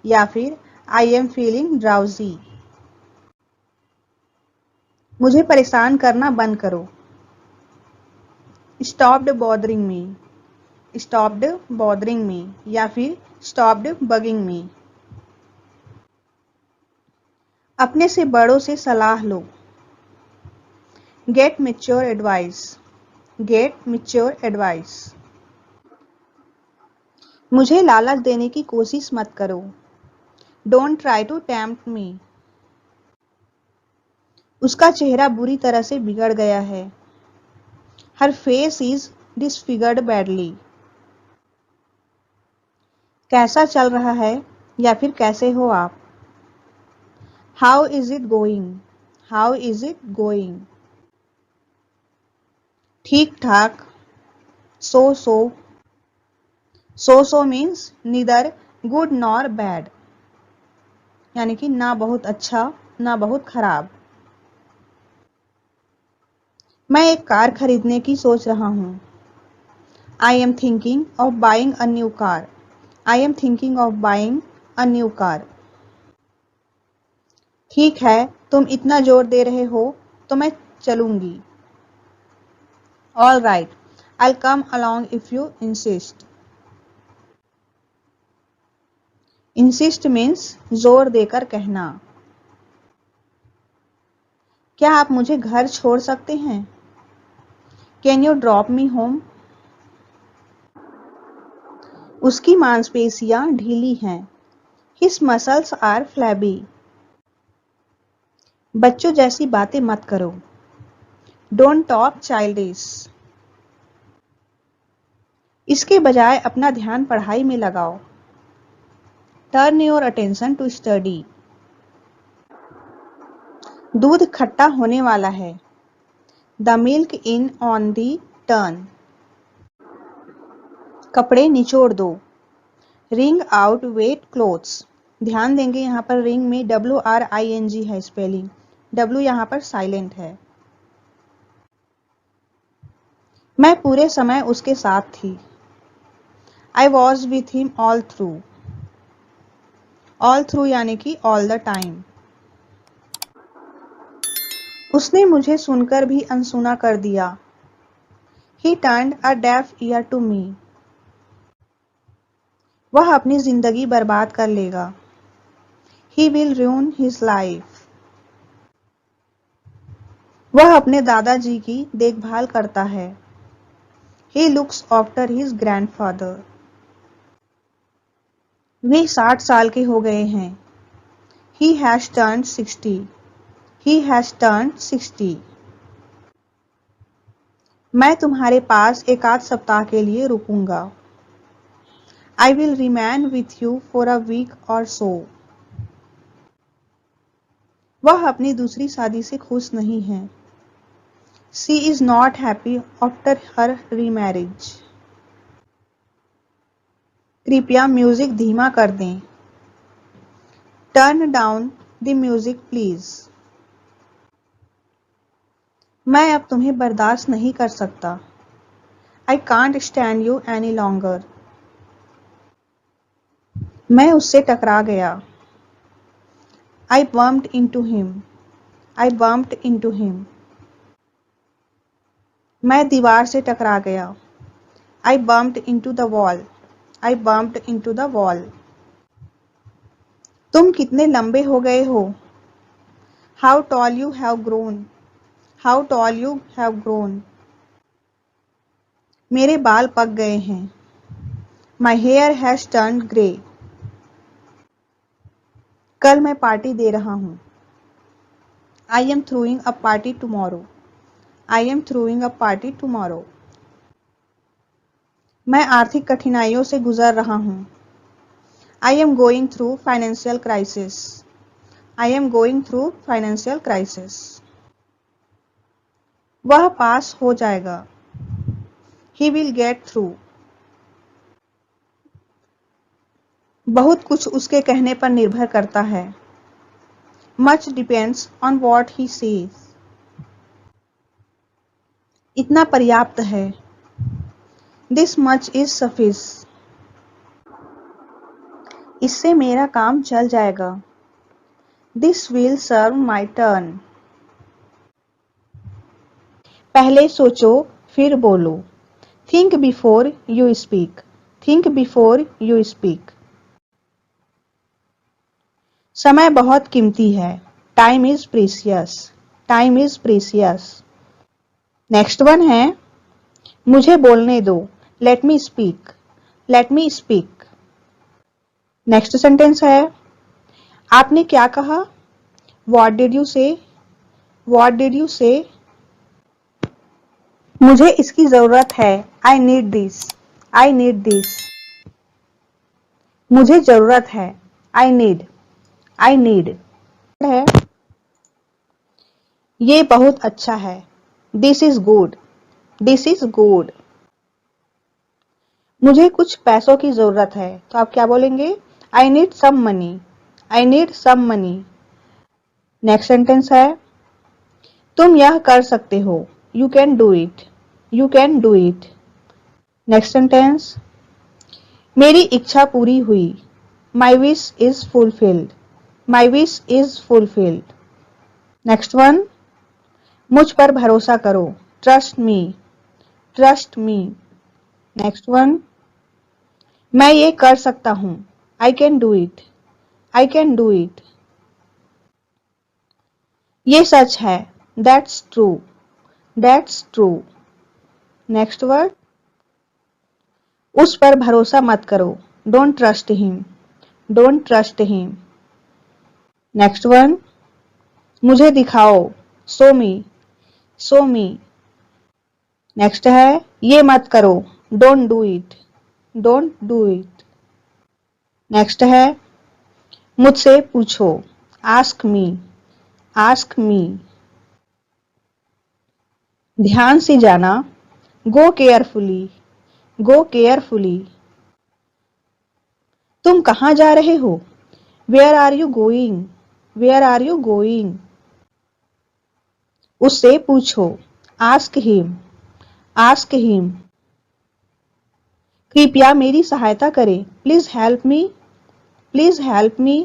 या फिर आई एम फीलिंग ड्राउजी। मुझे परेशान करना बंद करो। Stopped bothering me. Stopped bothering me या फिर स्टॉप्ड बगिंग मी। अपने से बड़ों से सलाह लो। Get mature advice. Get mature advice. मुझे लालच देने की कोशिश मत करो। Don't try to tempt me. उसका चेहरा बुरी तरह से बिगड़ गया है। Her face is disfigured badly. कैसा चल रहा है या फिर कैसे हो आप। How is it going. How is it going. ठीक ठाक। So so. So so means neither good nor bad, यानी कि ना बहुत अच्छा ना बहुत खराब। मैं एक कार खरीदने की सोच रहा हूँ। I am thinking of buying a new car. I am thinking of buying a new car. ठीक है, तुम इतना जोर दे रहे हो तो मैं चलूंगी। All right, I come along if you insist. Insist means जोर देकर कहना। क्या आप मुझे घर छोड़ सकते हैं। Can you drop me home. उसकी मांसपेशियां ढीली हैं। His muscles are flabby. बच्चों जैसी बातें मत करो। Don't talk childish. इसके बजाय अपना ध्यान पढ़ाई में लगाओ। Turn your attention to study. दूध खट्टा होने वाला है। The milk is on the turn. कपड़े निचोड़ दो। Wring out wet clothes. ध्यान देंगे यहाँ पर रिंग में WRING है स्पेलिंग। W यहाँ पर साइलेंट है। मैं पूरे समय उसके साथ थी। I was with him all through. All through यानी कि ऑल द टाइम। उसने मुझे सुनकर भी अनसुना कर दिया। He turned a deaf ear to me. वह अपनी जिंदगी बर्बाद कर लेगा। He will ruin his life. वह अपने दादाजी की देखभाल करता है। He looks after his grandfather. वे 60 साल के हो गए हैं। He has turned 60. He has turned 60. मैं तुम्हारे पास एक आध सप्ताह के लिए रुकूंगा। I will remain with you for a week or so. वह अपनी दूसरी शादी से खुश नहीं है। She is not happy after her remarriage. कृपया म्यूजिक धीमा कर दें। Turn down the music please. मैं अब तुम्हें बर्दाश्त नहीं कर सकता। I can't stand you any longer. मैं उससे टकरा गया। I bumped into him. I bumped into him. मैं दीवार से टकरा गया। I bumped into the wall. I bumped into the wall. तुम कितने लंबे हो गए हो। How tall you have grown. How tall you have grown. मेरे बाल पक गए हैं। My hair has turned grey. कल मैं पार्टी दे रहा हूँ। I am throwing a party tomorrow. I am throwing a party tomorrow. मैं आर्थिक कठिनाइयों से गुजर रहा हूँ. I am going through financial crisis. I am going through financial crisis. वह पास हो जाएगा. He will get through. बहुत कुछ उसके कहने पर निर्भर करता है. Much depends on what he says. इतना पर्याप्त है. This much is suffice. इससे मेरा काम चल जाएगा. This will serve my turn. पहले सोचो फिर बोलो. Think before you speak. Think before you speak. समय बहुत कीमती है. Time is precious. Time is precious. Next one है मुझे बोलने दो. Let me speak. Let me speak. Next sentence है आपने क्या कहा. What did you say? What did you say? मुझे इसकी जरूरत है. I need this. I need this. मुझे जरूरत है. I need. I need. है ये बहुत अच्छा है. This is good. This is good. मुझे कुछ पैसों की जरूरत है. तो आप क्या बोलेंगे. I need some money. I need some money. Next sentence है तुम यह कर सकते हो. You can do it. You can do it. Next sentence मेरी इच्छा पूरी हुई. My wish is fulfilled. My wish is fulfilled. Next one मुझ पर भरोसा करो. Trust me. Trust me. Next one मैं ये कर सकता हूं. I can do it. I can do it. ये सच है. That's true. That's true. Next word उस पर भरोसा मत करो. Don't trust him. Don't trust him. Next one मुझे दिखाओ. Show me. Show me. Next है ये मत करो. Don't do it. Don't do it. Next है मुझसे पूछो. Ask me. Ask me. ध्यान से जाना. Go carefully. Go carefully. तुम कहाँ जा रहे हो. Where are you going? Where are you going? उससे पूछो. Ask him. Ask him. कृपया मेरी सहायता करें. Please help me. Please help me.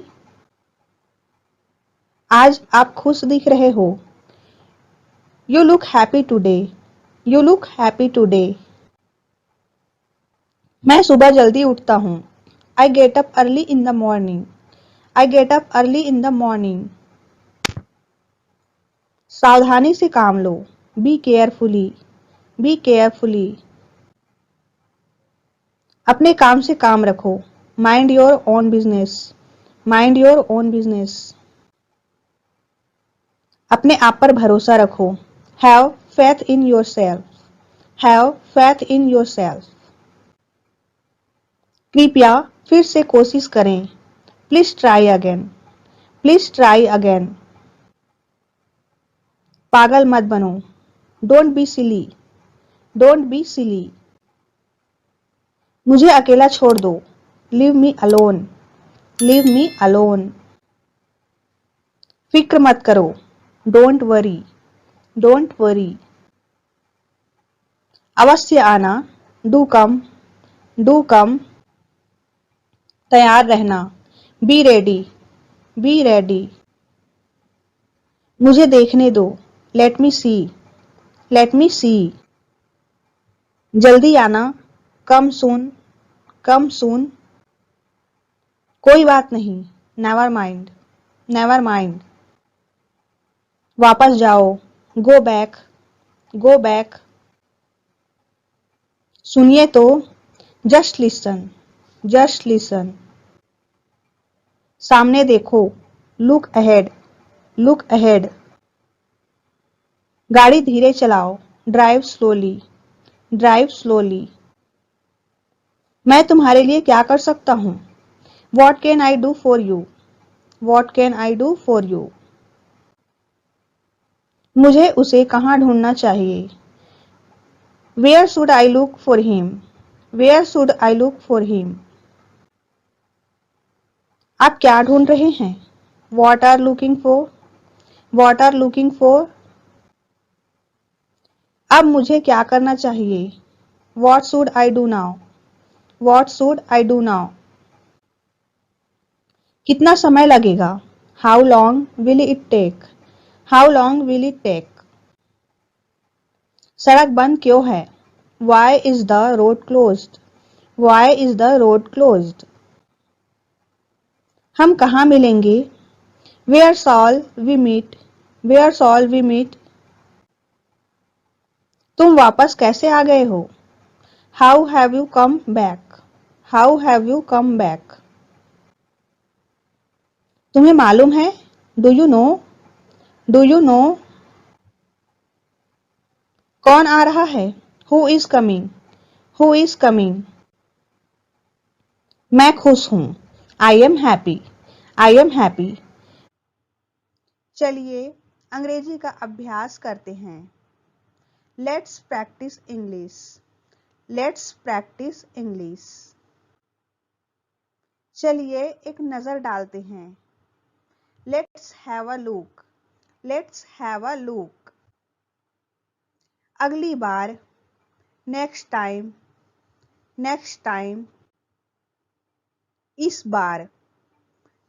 आज आप खुश दिख रहे हो. You look happy today. You look happy today. मैं सुबह जल्दी उठता हूँ. I get up early in the morning. I get up early in the morning. सावधानी से काम लो. Be carefully. Be carefully. अपने काम से काम रखो. Mind your own business. Mind your own business. अपने आप पर भरोसा रखो. Have faith in yourself. Have faith in yourself. कृपया फिर से कोशिश करें. Please try again. Please try again. पागल मत बनो. Don't be silly. Don't be silly. मुझे अकेला छोड़ दो. Leave me alone. Leave me alone. फिक्र मत करो. Don't worry. Don't worry. अवश्य आना. Do come. Do come. तैयार रहना. Be ready. Be ready. मुझे देखने दो. Let me see. Let me see. जल्दी आना. Come soon. Come soon. कोई बात नहीं. Never mind. Never mind. वापस जाओ. Go back. Go back. सुनिए तो. Just listen. Just listen. सामने देखो. Look ahead. Look ahead. गाड़ी धीरे चलाओ, ड्राइव स्लोली, ड्राइव स्लोली। मैं तुम्हारे लिए क्या कर सकता हूँ? What can I do for you? What can I do for you? मुझे उसे कहाँ ढूंढना चाहिए? Where should I look for him? Where should I look for him? आप क्या ढूंढ रहे हैं? What are looking for? What are looking for? अब मुझे क्या करना चाहिए? What should I do now? What should I do now? कितना समय लगेगा? How long will it take? How long will it take? सड़क बंद क्यों है? Why is the road closed? Why is the road closed? हम कहाँ मिलेंगे? Where shall we meet? Where shall we meet? तुम वापस कैसे आ गए हो? How have you come back? How have you come back? तुम्हें मालूम है? Do you know? Do you know? कौन आ रहा है? Who is coming? Who is coming? मैं खुश हूँ। I am happy. I am happy. चलिए अंग्रेजी का अभ्यास करते हैं। Let's practice English. Let's practice English. चलिए एक नज़र डालते हैं। Let's have a look. Let's have a look. अगली बार, next time. Next time. इस बार,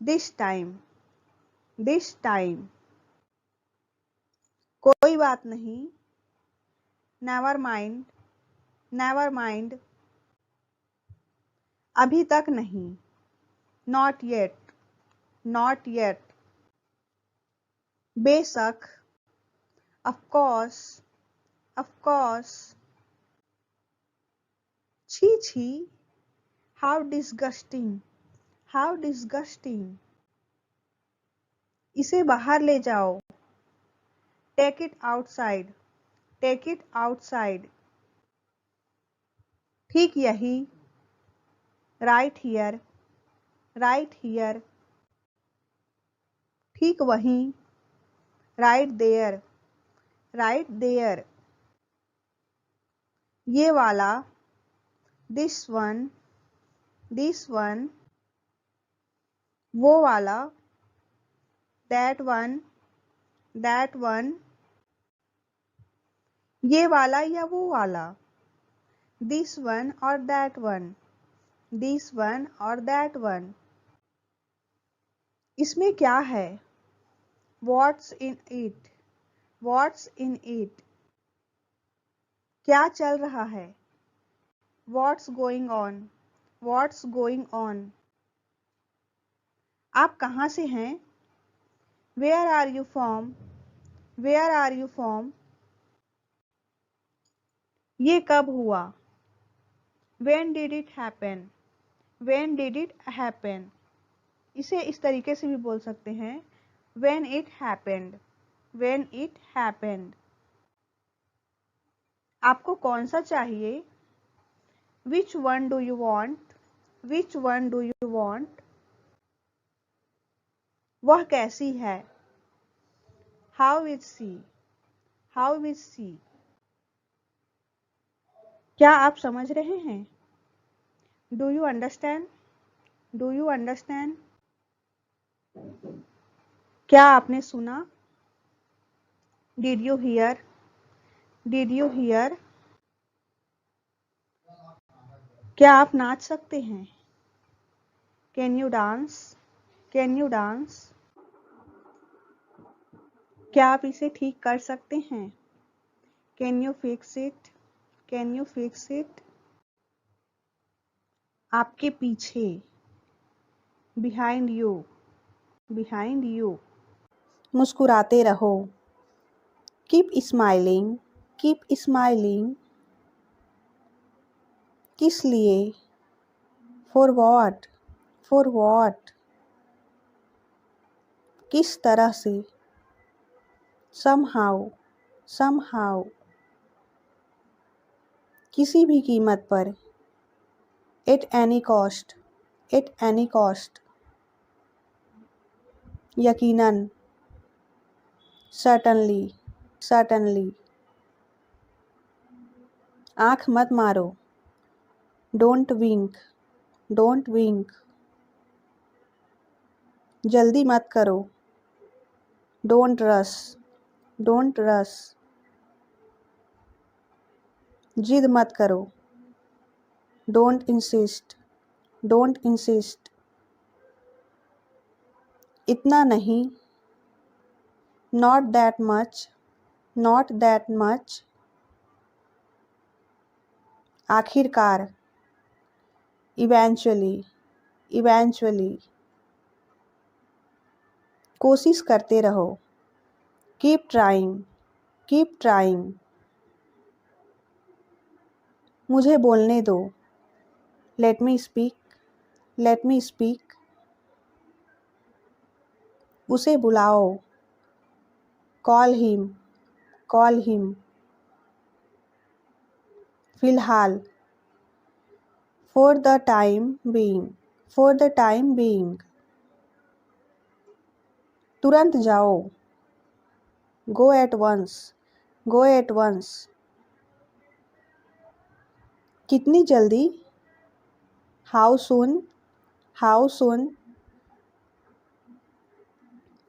this time. This time. कोई बात नहीं, never mind. Never mind. अभी तक नहीं, not yet. Not yet. बेशक, of course. Of course. छी छी, how disgusting. How disgusting. इसे बाहर ले जाओ। Take it outside. Take it outside. ठीक यही। Right here. Right here. ठीक वहीं। Right there. Right there. ये वाला। This one. This one. वो वाला। That one. That one. ये वाला या वो वाला? This one or that one? This one or that one? इसमें क्या है? What's in it? What's in it? क्या चल रहा है? What's going on? What's going on? आप कहाँ से हैं? Where are you from? Where are you from? ये कब हुआ? When did it happen? When did it happen? इसे इस तरीके से भी बोल सकते हैं When it happened. When it happened. आपको कौन सा चाहिए? Which one do you want? Which one do you want? वह कैसी है? How is she? How is she? क्या आप समझ रहे हैं? Do you understand? Do you understand? क्या आपने सुना? Did you hear? Did you hear? क्या आप नाच सकते हैं? Can you dance? Can you dance? क्या आप इसे ठीक कर सकते हैं? Can you fix it? Can you fix it? आपके पीछे Behind you. Behind you. मुस्कुराते रहो Keep smiling. Keep smiling. किस लिए? For what? For what? किस तरह से? Somehow. somehow, किसी भी कीमत पर, at any cost, at any cost, यकीनन, certainly, certainly, आँख मत मारो, don't wink, don't wink, जल्दी मत करो, don't rush, don't rush, जिद मत करो, don't insist, don't insist, इतना नहीं, not that much, not that much, आखिरकार, eventually, eventually, कोशिश करते रहो, keep trying, keep trying, मुझे बोलने दो, let me speak, let me speak, उसे बुलाओ, call him, call him, फिलहाल, for the time being, for the time being, तुरंत जाओ, go at once, go at once, कितनी जल्दी, how soon, how soon,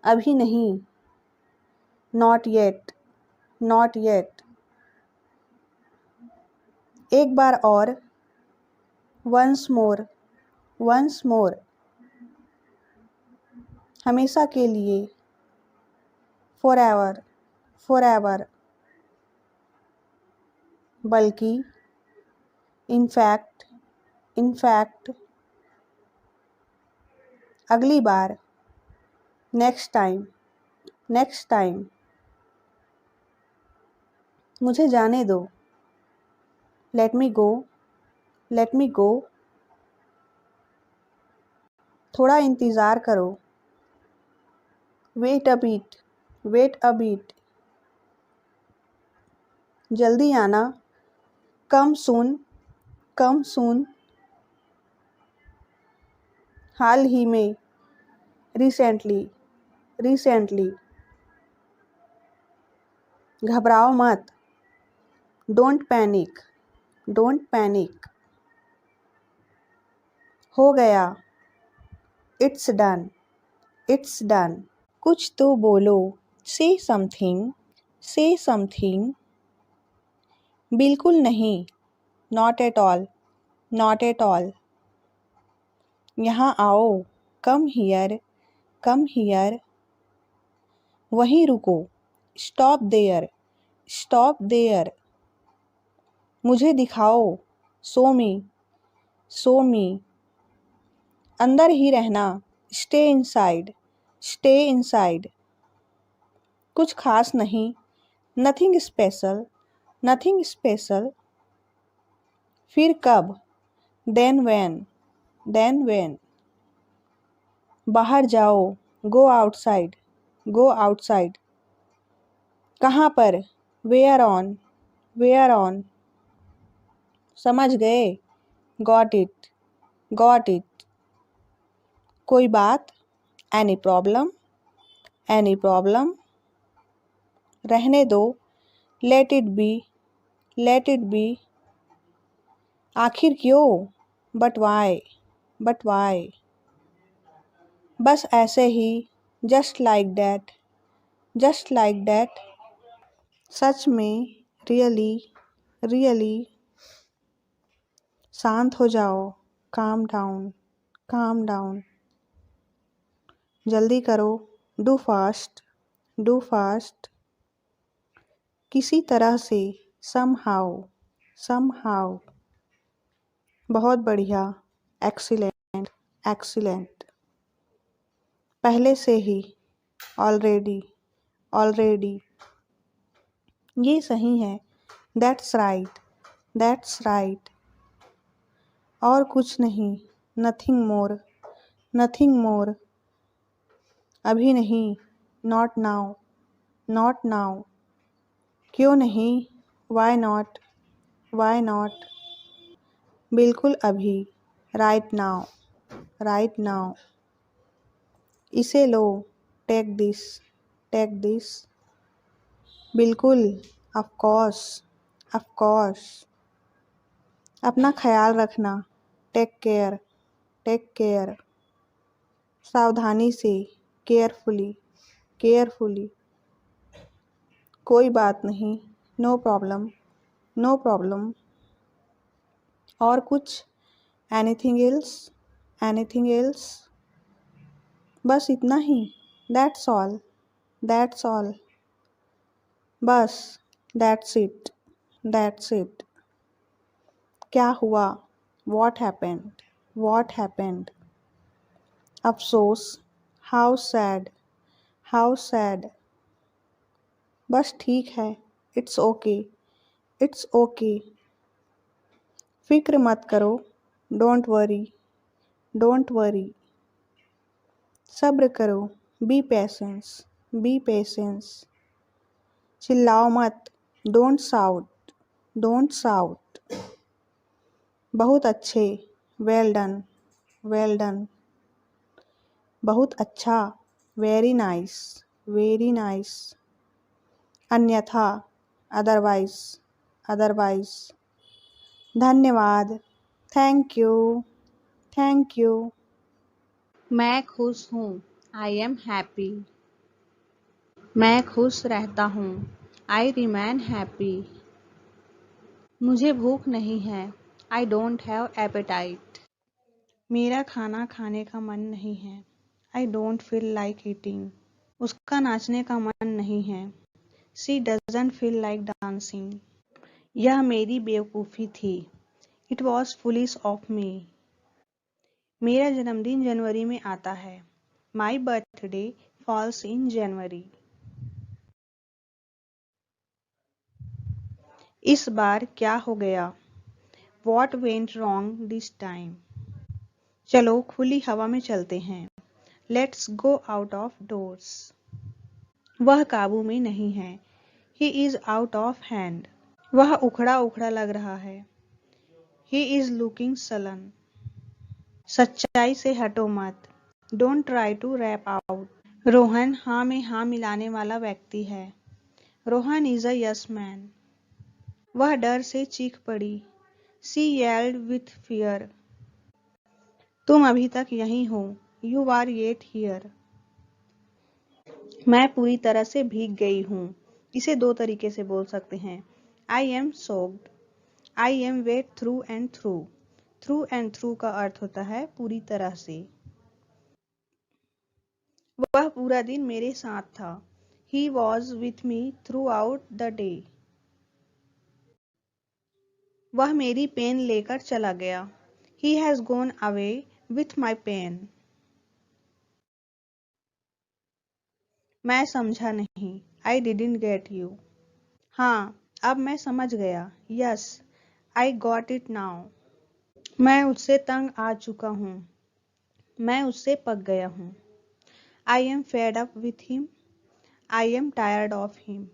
अभी नहीं, not yet, not yet, एक बार और, once more, once more, हमेशा के लिए, forever, forever, बल्कि, in fact, in fact, अगली बार, next time, next time, मुझे जाने दो, let me go, let me go, थोड़ा इंतज़ार करो, wait a bit, wait a bit, जल्दी आना, come soon, come soon, हाल ही में, recently, recently, घबराओ मत, don't panic, don't panic, हो गया, it's done, it's done, कुछ तो बोलो, say something, say something, बिल्कुल नहीं, not at all, not at all, यहाँ आओ, come here, come here, वहीं रुको, stop there, stop there, मुझे दिखाओ, show me, show me, अंदर ही रहना, stay inside, stay inside, कुछ खास नहीं, nothing special, nothing special, फिर कब, then when, then when, बाहर जाओ, go outside, go outside, कहाँ पर, where on, where on, समझ गए, got it, got it, कोई बात, any problem, any problem, रहने दो, let it be, let it be, आखिर क्यों, but why, but why, बस ऐसे ही, just like that, just like that, सच में, really, really, शांत हो जाओ, calm down, calm down, जल्दी करो, do fast, do fast, किसी तरह से, somehow, somehow, बहुत बढ़िया, excellent, excellent, पहले से ही, already, already, ये सही है, that's right, that's right, और कुछ नहीं, nothing more, nothing more, अभी नहीं, not now, not now, क्यों नहीं? Why not? Why not? बिल्कुल अभी। Right now. Right now. इसे लो। Take this. Take this. बिल्कुल। Of course. Of course. अपना ख्याल रखना। Take care. Take care. सावधानी से। केयरफुली। केयरफुली। कोई बात नहीं। No problem. No problem. और कुछ? Anything else? Anything else? बस इतना ही? That's all. That's all. बस। That's it. That's it. क्या हुआ? What happened? What happened? अफसोस। How sad. How sad. बस ठीक है। It's okay. It's okay. फिक्र मत करो। Don't worry. Don't worry. सब्र करो। Be patience. Be patience. चिल्लाओ मत। Don't shout. Don't shout. बहुत अच्छे। Well done. Well done. बहुत अच्छा। Very nice. Very nice. अन्यथा। अदरवाइज। अदरवाइज। धन्यवाद। Thank you. Thank you. मैं खुश हूँ। I am happy. मैं खुश रहता हूँ। I remain happy. मुझे भूख नहीं है। I don't have appetite. मेरा खाना खाने का मन नहीं है। I don't feel like eating. उसका नाचने का मन नहीं है। She doesn't feel like dancing. यह मेरी बेवकूफ़ी थी। It was foolish of me. मेरा जन्मदिन जनवरी में आता है। माई बर्थडे फॉल्स इन जनवरी। इस बार क्या हो गया? What went wrong this time? चलो खुली हवा में चलते हैं। Let's go out of doors. वह काबू में नहीं है। He is out of hand. वह उखड़ा उखड़ा लग रहा है। He is looking sullen. सच्चाई से हटो मत। Don't try to rap out. Rohan हाँ में हाँ मिलाने वाला व्यक्ति है। Rohan is a yes man. वह डर से चीख पड़ी। She yelled with fear. तुम अभी तक यहीं हो। You are yet here. मैं पूरी तरह से भीग गई हूँ। इसे दो तरीके से बोल सकते हैं। I am soaked. I am wet through and through. Through and through का अर्थ होता है पूरी तरह से। वह पूरा दिन मेरे साथ था। He was with me throughout the day. वह मेरी पेन लेकर चला गया। He has gone away with my pen. मैं समझा नहीं। I didn't get you. हाँ, अब मैं समझ गया। Yes, I got it now. मैं उससे तंग आ चुका हूँ। मैं उससे पक गया हूँ। I am fed up with him. I am tired of him.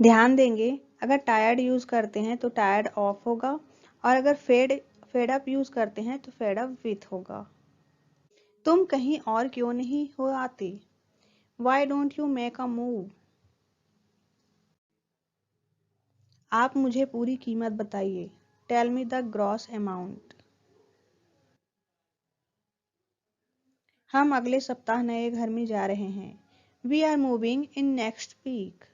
ध्यान देंगे, अगर टायर्ड यूज करते हैं तो टायर्ड ऑफ होगा, और अगर फेड अप यूज करते हैं तो फेड अप विथ होगा। तुम कहीं और क्यों नहीं हो आते? Why don't you make a move? आप मुझे पूरी कीमत बताइए। Tell me the gross amount. हम अगले सप्ताह नए घर में जा रहे हैं। We are moving in next week.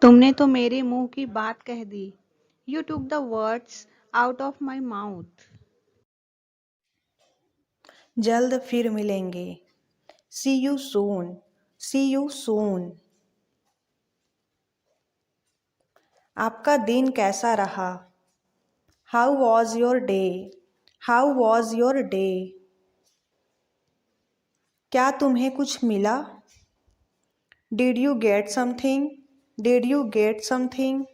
तुमने तो मेरे मुंह की बात कह दी। You took the words out of my mouth. जल्द फिर मिलेंगे। See you soon. See you soon. आपका दिन कैसा रहा? How was your day? How was your day? क्या तुम्हें कुछ मिला? Did you get something? Did you get something?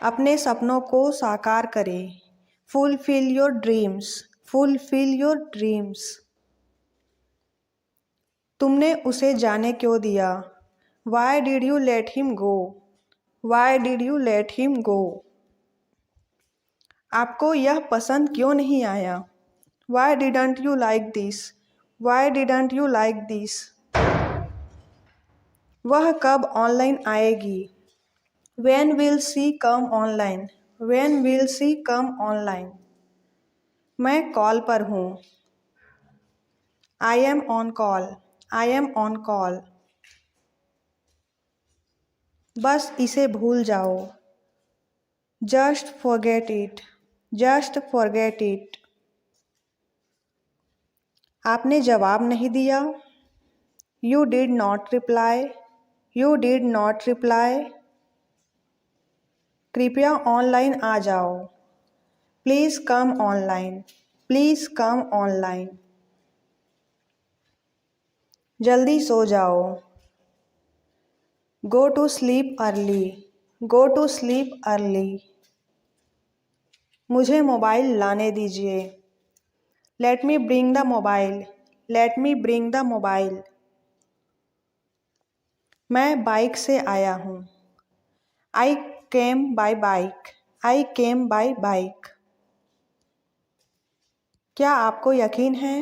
अपने सपनों को साकार करें। Fulfil your dreams. Fulfil your dreams. तुमने उसे जाने क्यों दिया? Why did you let him go? Why did you let him go? आपको यह पसंद क्यों नहीं आया? Why didn't you like this? Why didn't you like this? वह कब ऑनलाइन आएगी? When will she come online? When will she come online? मैं कॉल पर हूँ। I am on call. I am on call. बस इसे भूल जाओ। Just forget it. Just forget it. आपने जवाब नहीं दिया। You did not reply. You did not reply. कृपया ऑनलाइन आ जाओ। Please come online. Please come online. जल्दी सो जाओ। Go to sleep early. Go to sleep early. मुझे मोबाइल लाने दीजिए। Let me bring the mobile. Let me bring the mobile. मैं bike से आया हूँ। I came by bike. I came by bike. क्या आपको यकीन है?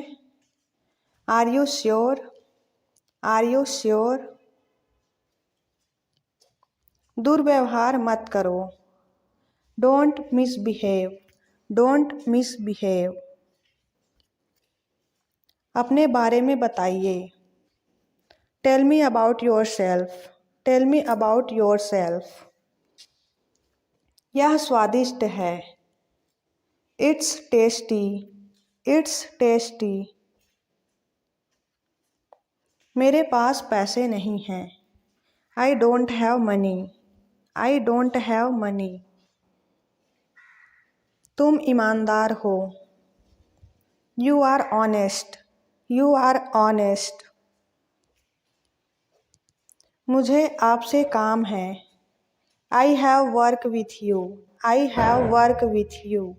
Are you sure? Are you sure? दुर्व्यवहार मत करो। Don't misbehave. Don't misbehave. अपने बारे में बताइए। Tell me about yourself. Tell me about yourself. यह स्वादिष्ट है। It's tasty. It's tasty. मेरे पास पैसे नहीं हैं। I don't have money. I don't have money. तुम ईमानदार हो। You are honest. You are honest. मुझे आपसे काम है। I have work with you. I have work with you.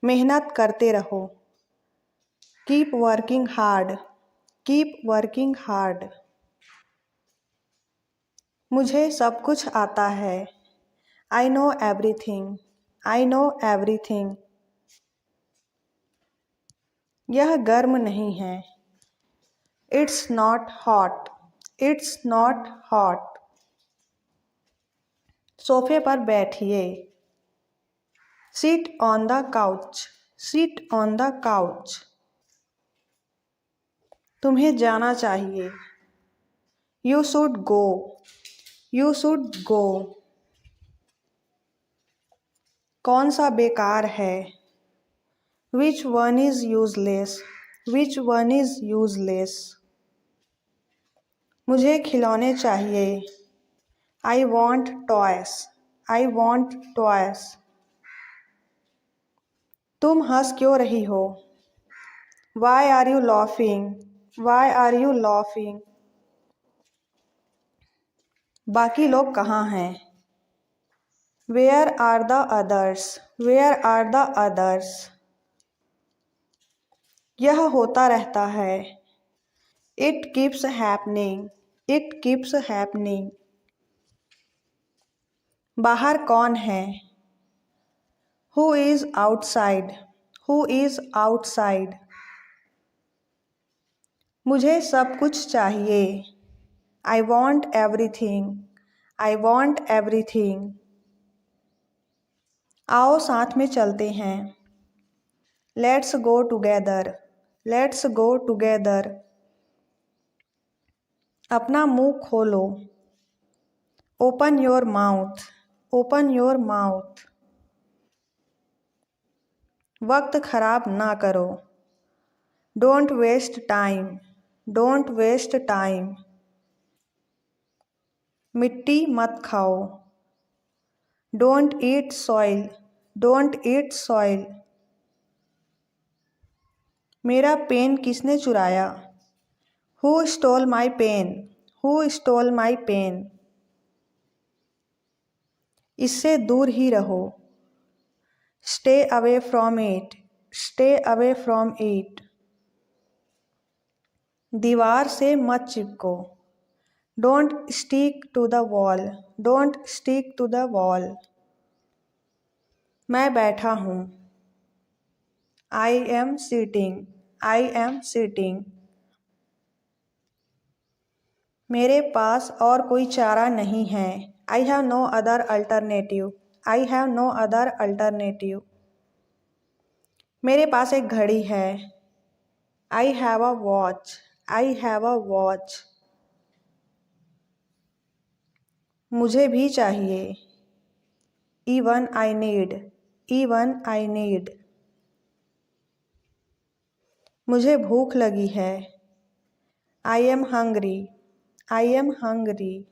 मेहनत करते रहो। Keep working hard. Keep working hard. मुझे सब कुछ आता है। I know everything. I know everything. यह गर्म नहीं है। It's not hot. It's not hot. सोफे पर बैठिए। Sit on the couch. Sit on the couch. तुम्हें जाना चाहिए। You should go. You should go. कौन सा बेकार है? Which one is useless? Which one is useless? मुझे खिलौने चाहिए। I want toys. I want toys. तुम हंस क्यों रही हो? Why are you laughing? Why are you laughing? बाकी लोग कहाँ हैं? Where are the others? Where are the others? यह होता रहता है। It keeps happening. It keeps happening. बाहर कौन है? Who is outside? Who is outside? मुझे सब कुछ चाहिए। I want everything. I want everything. आओ साथ में चलते हैं। Let's go together. Let's go together. अपना मुंह खोलो। Open your mouth. Open your mouth. वक्त खराब ना करो। Don't waste time. Don't waste time. मिट्टी मत खाओ। Don't eat soil. Don't eat soil. मेरा पेन किसने चुराया? Who stole my pen? Who stole my pen? इससे दूर ही रहो। Stay away from it. Stay away from it. दीवार से मत चिपको। Don't stick to the wall. Don't stick to the wall. मैं बैठा हूँ। I am sitting. I am sitting. मेरे पास और कोई चारा नहीं है। I have no other alternative. I have no other alternative. मेरे पास एक घड़ी है। I have a watch. I have a watch. मुझे भी चाहिए। Even I need. Even I need. मुझे भूख लगी है। I am hungry. I am hungry.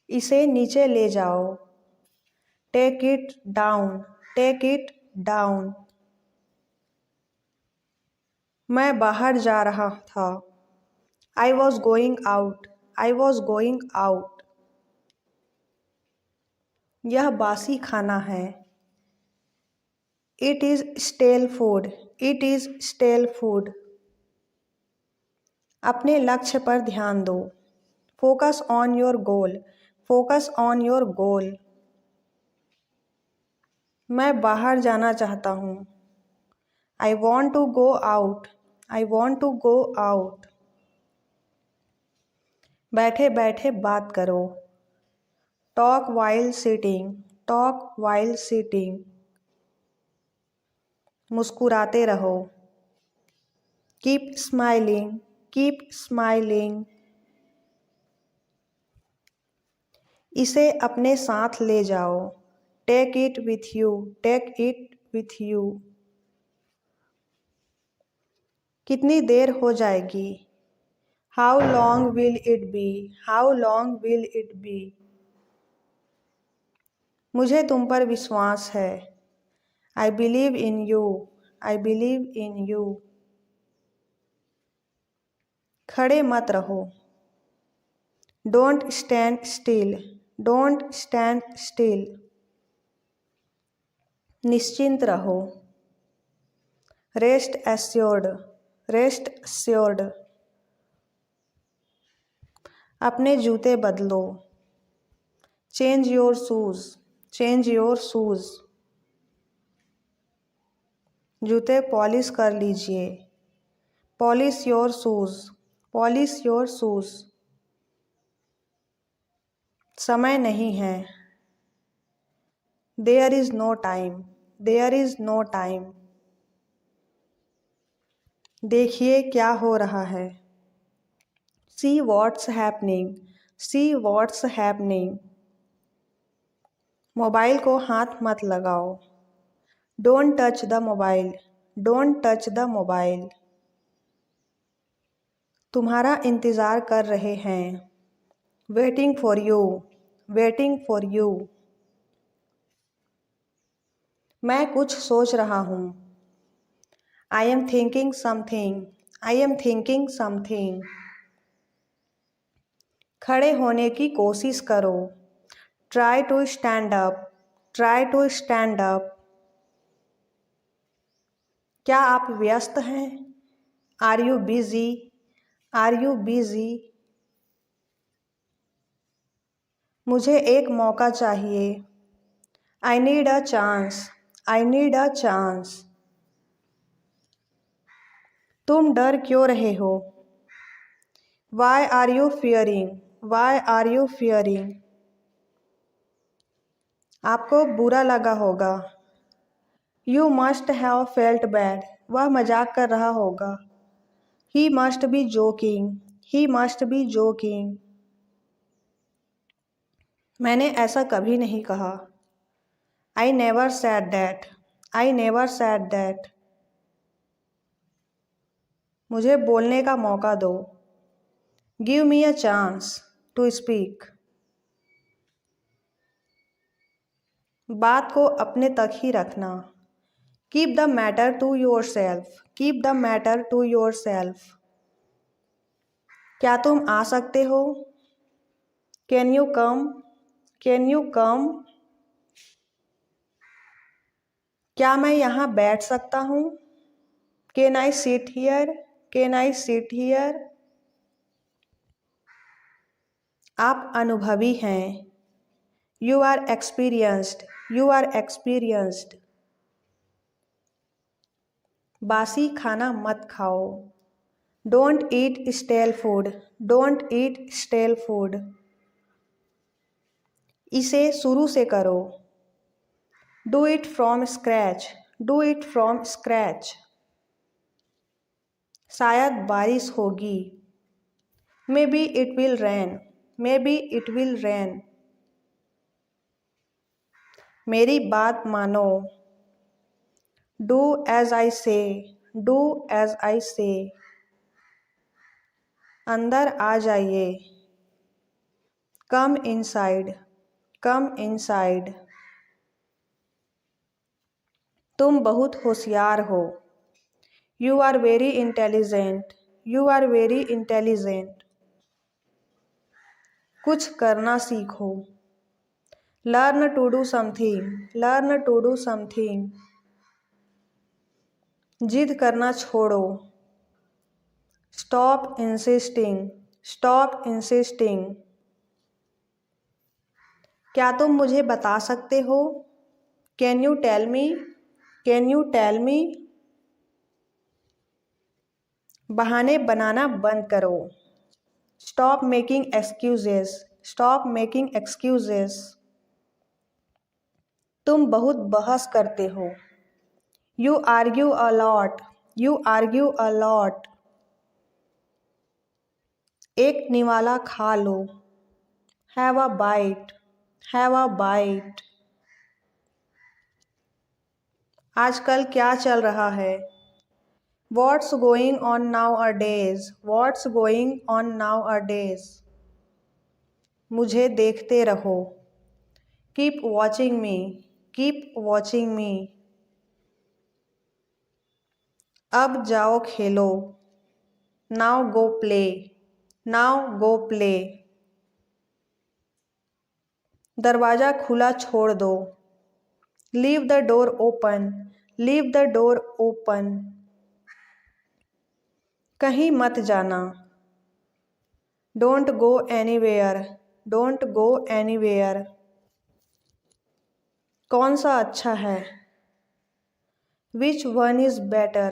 इसे नीचे ले जाओ। Take it down. Take it down. मैं बाहर जा रहा था। I was going out. I was going out. यह बासी खाना है। It is stale food. It is stale food. अपने लक्ष्य पर ध्यान दो। Focus on your goal. Focus on your goal. मैं बाहर जाना चाहता हूँ। I want to go out. I want to go out. बैठे बैठे बात करो। Talk while sitting. Talk while sitting. मुस्कुराते रहो। Keep smiling. Keep smiling. इसे अपने साथ ले जाओ। Take it with you. Take it with you. कितनी देर हो जाएगी। How long will it be. How long will it be. मुझे तुम पर विश्वास है। I believe in you. I believe in you. खड़े मत रहो। Don't stand still. Don't stand still. निश्चिंत रहो। Rest assured. Rest assured. अपने जूते बदलो। Change your shoes. Change your shoes. जूते पॉलिश कर लीजिए। Polish your shoes. Polish your shoes. समय नहीं है। There is no time. There is no time. देखिए क्या हो रहा है। See what's happening. See what's happening. Mobile को हाथ मत लगाओ। Don't touch the mobile. Don't touch the mobile. तुम्हारा इंतज़ार कर रहे हैं। Waiting for you. Waiting for you. मैं कुछ सोच रहा हूँ। I am thinking something. I am thinking something. खड़े होने की कोशिश करो। Try to stand up. Try to stand up. क्या आप व्यस्त हैं। Are you busy. Are you busy. मुझे एक मौका चाहिए। I need a chance. I need a chance. तुम डर क्यों रहे हो। Why are you fearing. Why are you fearing. आपको बुरा लगा होगा। You must have felt bad. वह मजाक कर रहा होगा। He must be joking. He must be joking. मैंने ऐसा कभी नहीं कहा। I never said that. I never said that. मुझे बोलने का मौका दो। Give me a chance to speak. बात को अपने तक ही रखना। Keep the matter to yourself. Keep the matter to yourself. क्या तुम आ सकते हो। Can you come. Can you come. क्या मैं यहाँ बैठ सकता हूँ। Can I sit here, can I sit here. आप अनुभवी हैं। You are experienced, you are experienced. बासी खाना मत खाओ। Don't eat stale food, don't eat stale food. इसे शुरू से करो। Do it from scratch, do it from scratch. शायद बारिश होगी। Maybe it will rain, maybe it will rain. मेरी बात मानो। डू एज आई से, डू एज आई से। अंदर आ जाइए। Come inside, come inside. तुम बहुत होशियार हो। You are very intelligent, you are very intelligent. कुछ करना सीखो। Learn to do something, learn to do something. जिद करना छोड़ो। Stop insisting, stop insisting. क्या तुम मुझे बता सकते हो? Can you tell me, can you tell me. बहाने बनाना बंद करो। Stop making excuses, stop making excuses. तुम बहुत बहस करते हो। You argue a lot, you argue a lot. एक निवाला खा लो। Have a bite, have a bite. आजकल क्या चल रहा है? What's going on nowadays? What's going on nowadays? मुझे देखते रहो। Keep watching me, keep watching me। अब जाओ खेलो। Now go play, now go play। दरवाज़ा खुला छोड़ दो। Leave the door open, leave the door open। कहीं मत जाना। Don't go anywhere, don't go anywhere। कौन सा अच्छा है? Which one is better,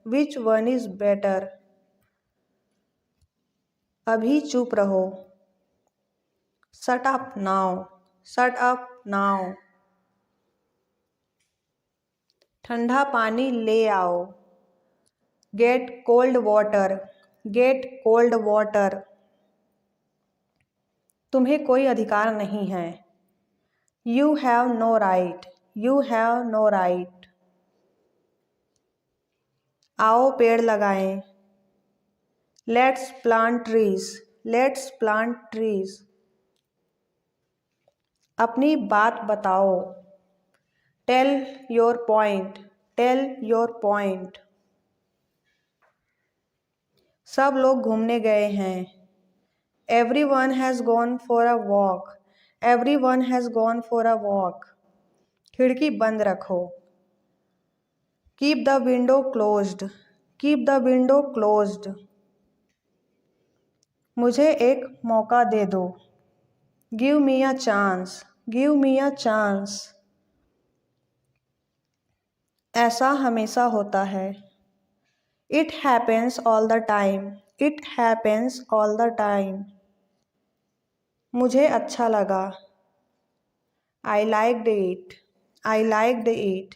which one is better। अभी चुप रहो। Shut up now, shut up now। ठंडा पानी ले आओ। Get cold water, get cold water। तुम्हें कोई अधिकार नहीं है। You have no right, you have no right। आओ पेड़ लगाएं। Let's plant trees, let's plant trees। अपनी बात बताओ। Tell your point, tell your point। सब लोग घूमने गए हैं। Everyone has gone for a walk, everyone has gone for a walk। खिड़की बंद रखो। Keep the window closed, keep the window closed। मुझे एक मौका दे दो। Give me a chance, give me a chance। ऐसा हमेशा होता है। It happens all the time, it happens all the time। मुझे अच्छा लगा। I liked it, I liked it।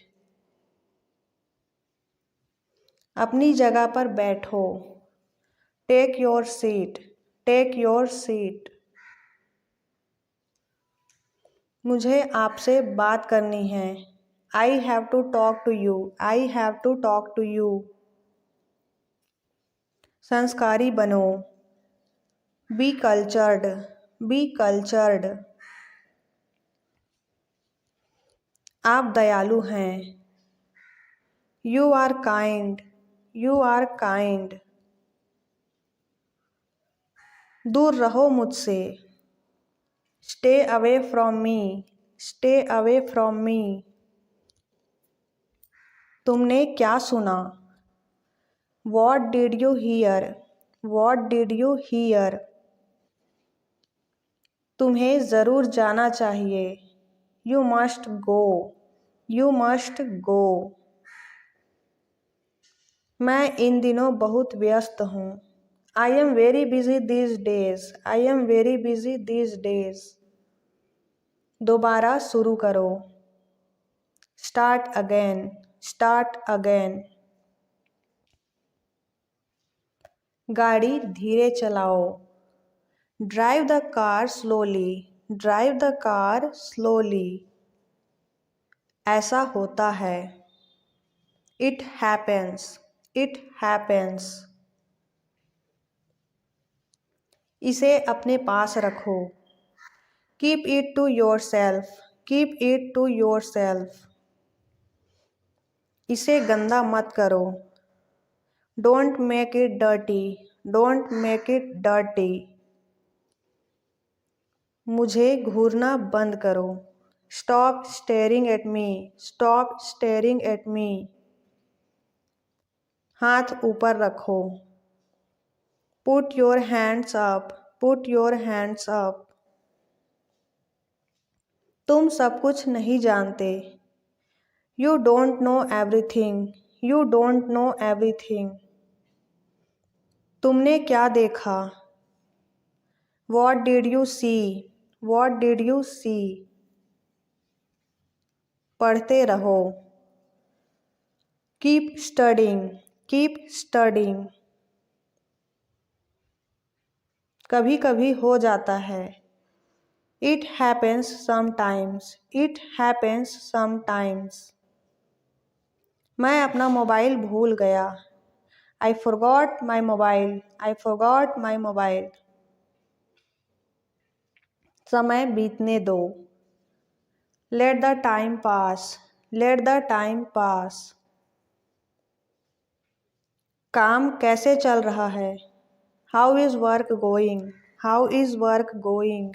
अपनी जगह पर बैठो। Take your seat, take your seat। मुझे आपसे बात करनी है। I have to talk to you, I have to talk to you। संस्कारी बनो। Be cultured, be cultured। आप दयालु हैं। You are kind, you are kind। दूर रहो मुझसे। Stay away from me, stay away from me। तुमने क्या सुना? What did you hear? What did you hear? तुम्हें ज़रूर जाना चाहिए। You must go. You must go. मैं इन दिनों बहुत व्यस्त हूँ। I am very busy these days. I am very busy these days. दोबारा शुरू करो। Start again. Start again. गाड़ी धीरे चलाओ। Drive the car slowly. Drive the car slowly. ऐसा होता है। It happens. It happens. इसे अपने पास रखो। Keep it to yourself. Keep it to yourself. इसे गंदा मत करो। Don't make it dirty. Don't make it dirty. मुझे घूरना बंद करो। Stop staring at me. Stop staring at me. हाथ ऊपर रखो। Put your hands up. Put your hands up. तुम सब कुछ नहीं जानते। You don't know everything. You don't know everything. तुमने क्या देखा? What did you see? What did you see? पढ़ते रहो। Keep studying. Keep studying. कभी कभी हो जाता है। It happens sometimes. It happens sometimes. मैं अपना मोबाइल भूल गया। I forgot my mobile. I forgot my mobile. समय बीतने दो। Let the time pass. Let the time pass. काम कैसे चल रहा है? How is work going? How is work going?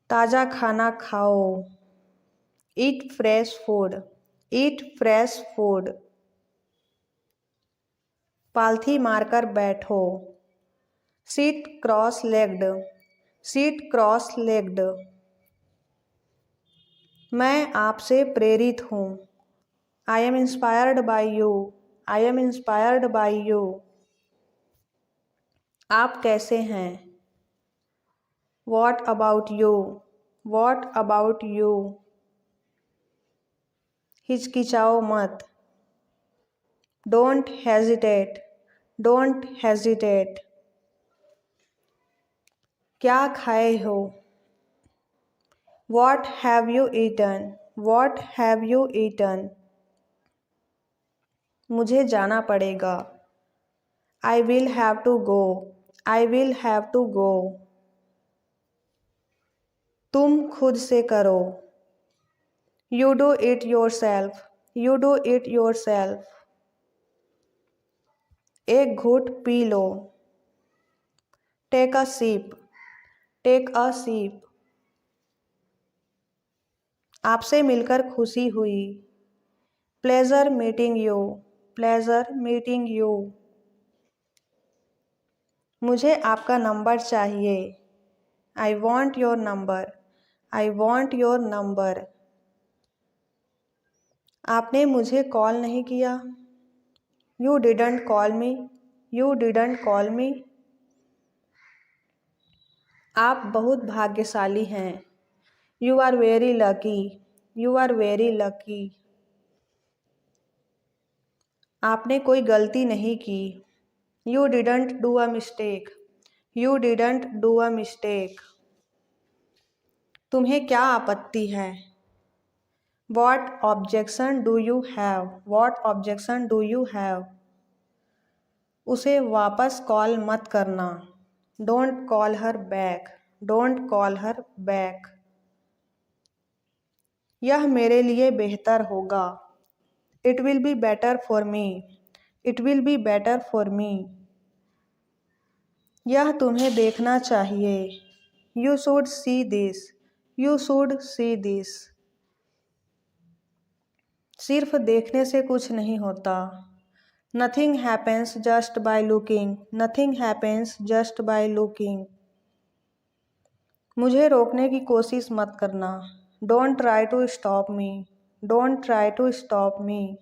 ताज़ा खाना खाओ। Eat fresh food. Eat fresh food. पालथी मारकर बैठो। Sit cross-legged. Sit cross-legged. मैं आपसे प्रेरित हूँ। I am inspired by you. I am inspired by you. आप कैसे हैं? What about you? What about you? हिचकिचाओ मत। Don't hesitate. Don't hesitate. क्या खाए हो? What have you eaten? What have you eaten? मुझे जाना पड़ेगा। I will have to go. I will have to go. तुम खुद से करो। You do it yourself. You do it yourself. एक घूंट पी लो। Take a sip. Take a sip. आपसे मिलकर खुशी हुई। Pleasure meeting you. Pleasure meeting you. मुझे आपका नंबर चाहिए। I want your number. I want your number. आपने मुझे कॉल नहीं किया। You didn't call me. You didn't call me. आप बहुत भाग्यशाली हैं। You are very lucky. You are very lucky. आपने कोई गलती नहीं की। You didn't do a mistake. You didn't do a mistake. तुम्हें क्या आपत्ति है? What objection do you have? What objection do you have? उसे वापस कॉल मत करना। Don't call her back. Don't call her back. यह मेरे लिए बेहतर होगा। It will be better for me. It will be better for me. यह तुम्हें देखना चाहिए। You should see this. You should see this. सिर्फ देखने से कुछ नहीं होता। Nothing happens just by looking. Nothing happens just by looking. मुझे रोकने की कोशिश मत करना. Don't try to stop me. Don't try to stop me.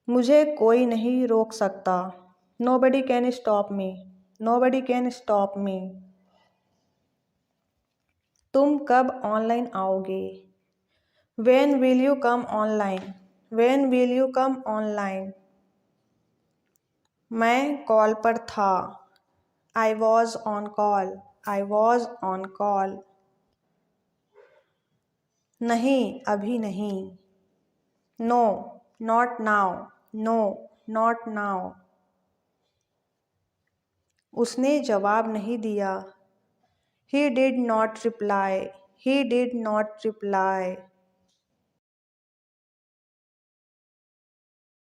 मुझे कोई नहीं रोक सकता. Nobody can stop me. Nobody can stop me. तुम कब ऑनलाइन आओगे? When will you come online? When will you come online? मैं कॉल पर था. I was on call. I was on call. नहीं, अभी नहीं. No, not now. No, not now. उसने जवाब नहीं दिया. He did not reply. He did not reply.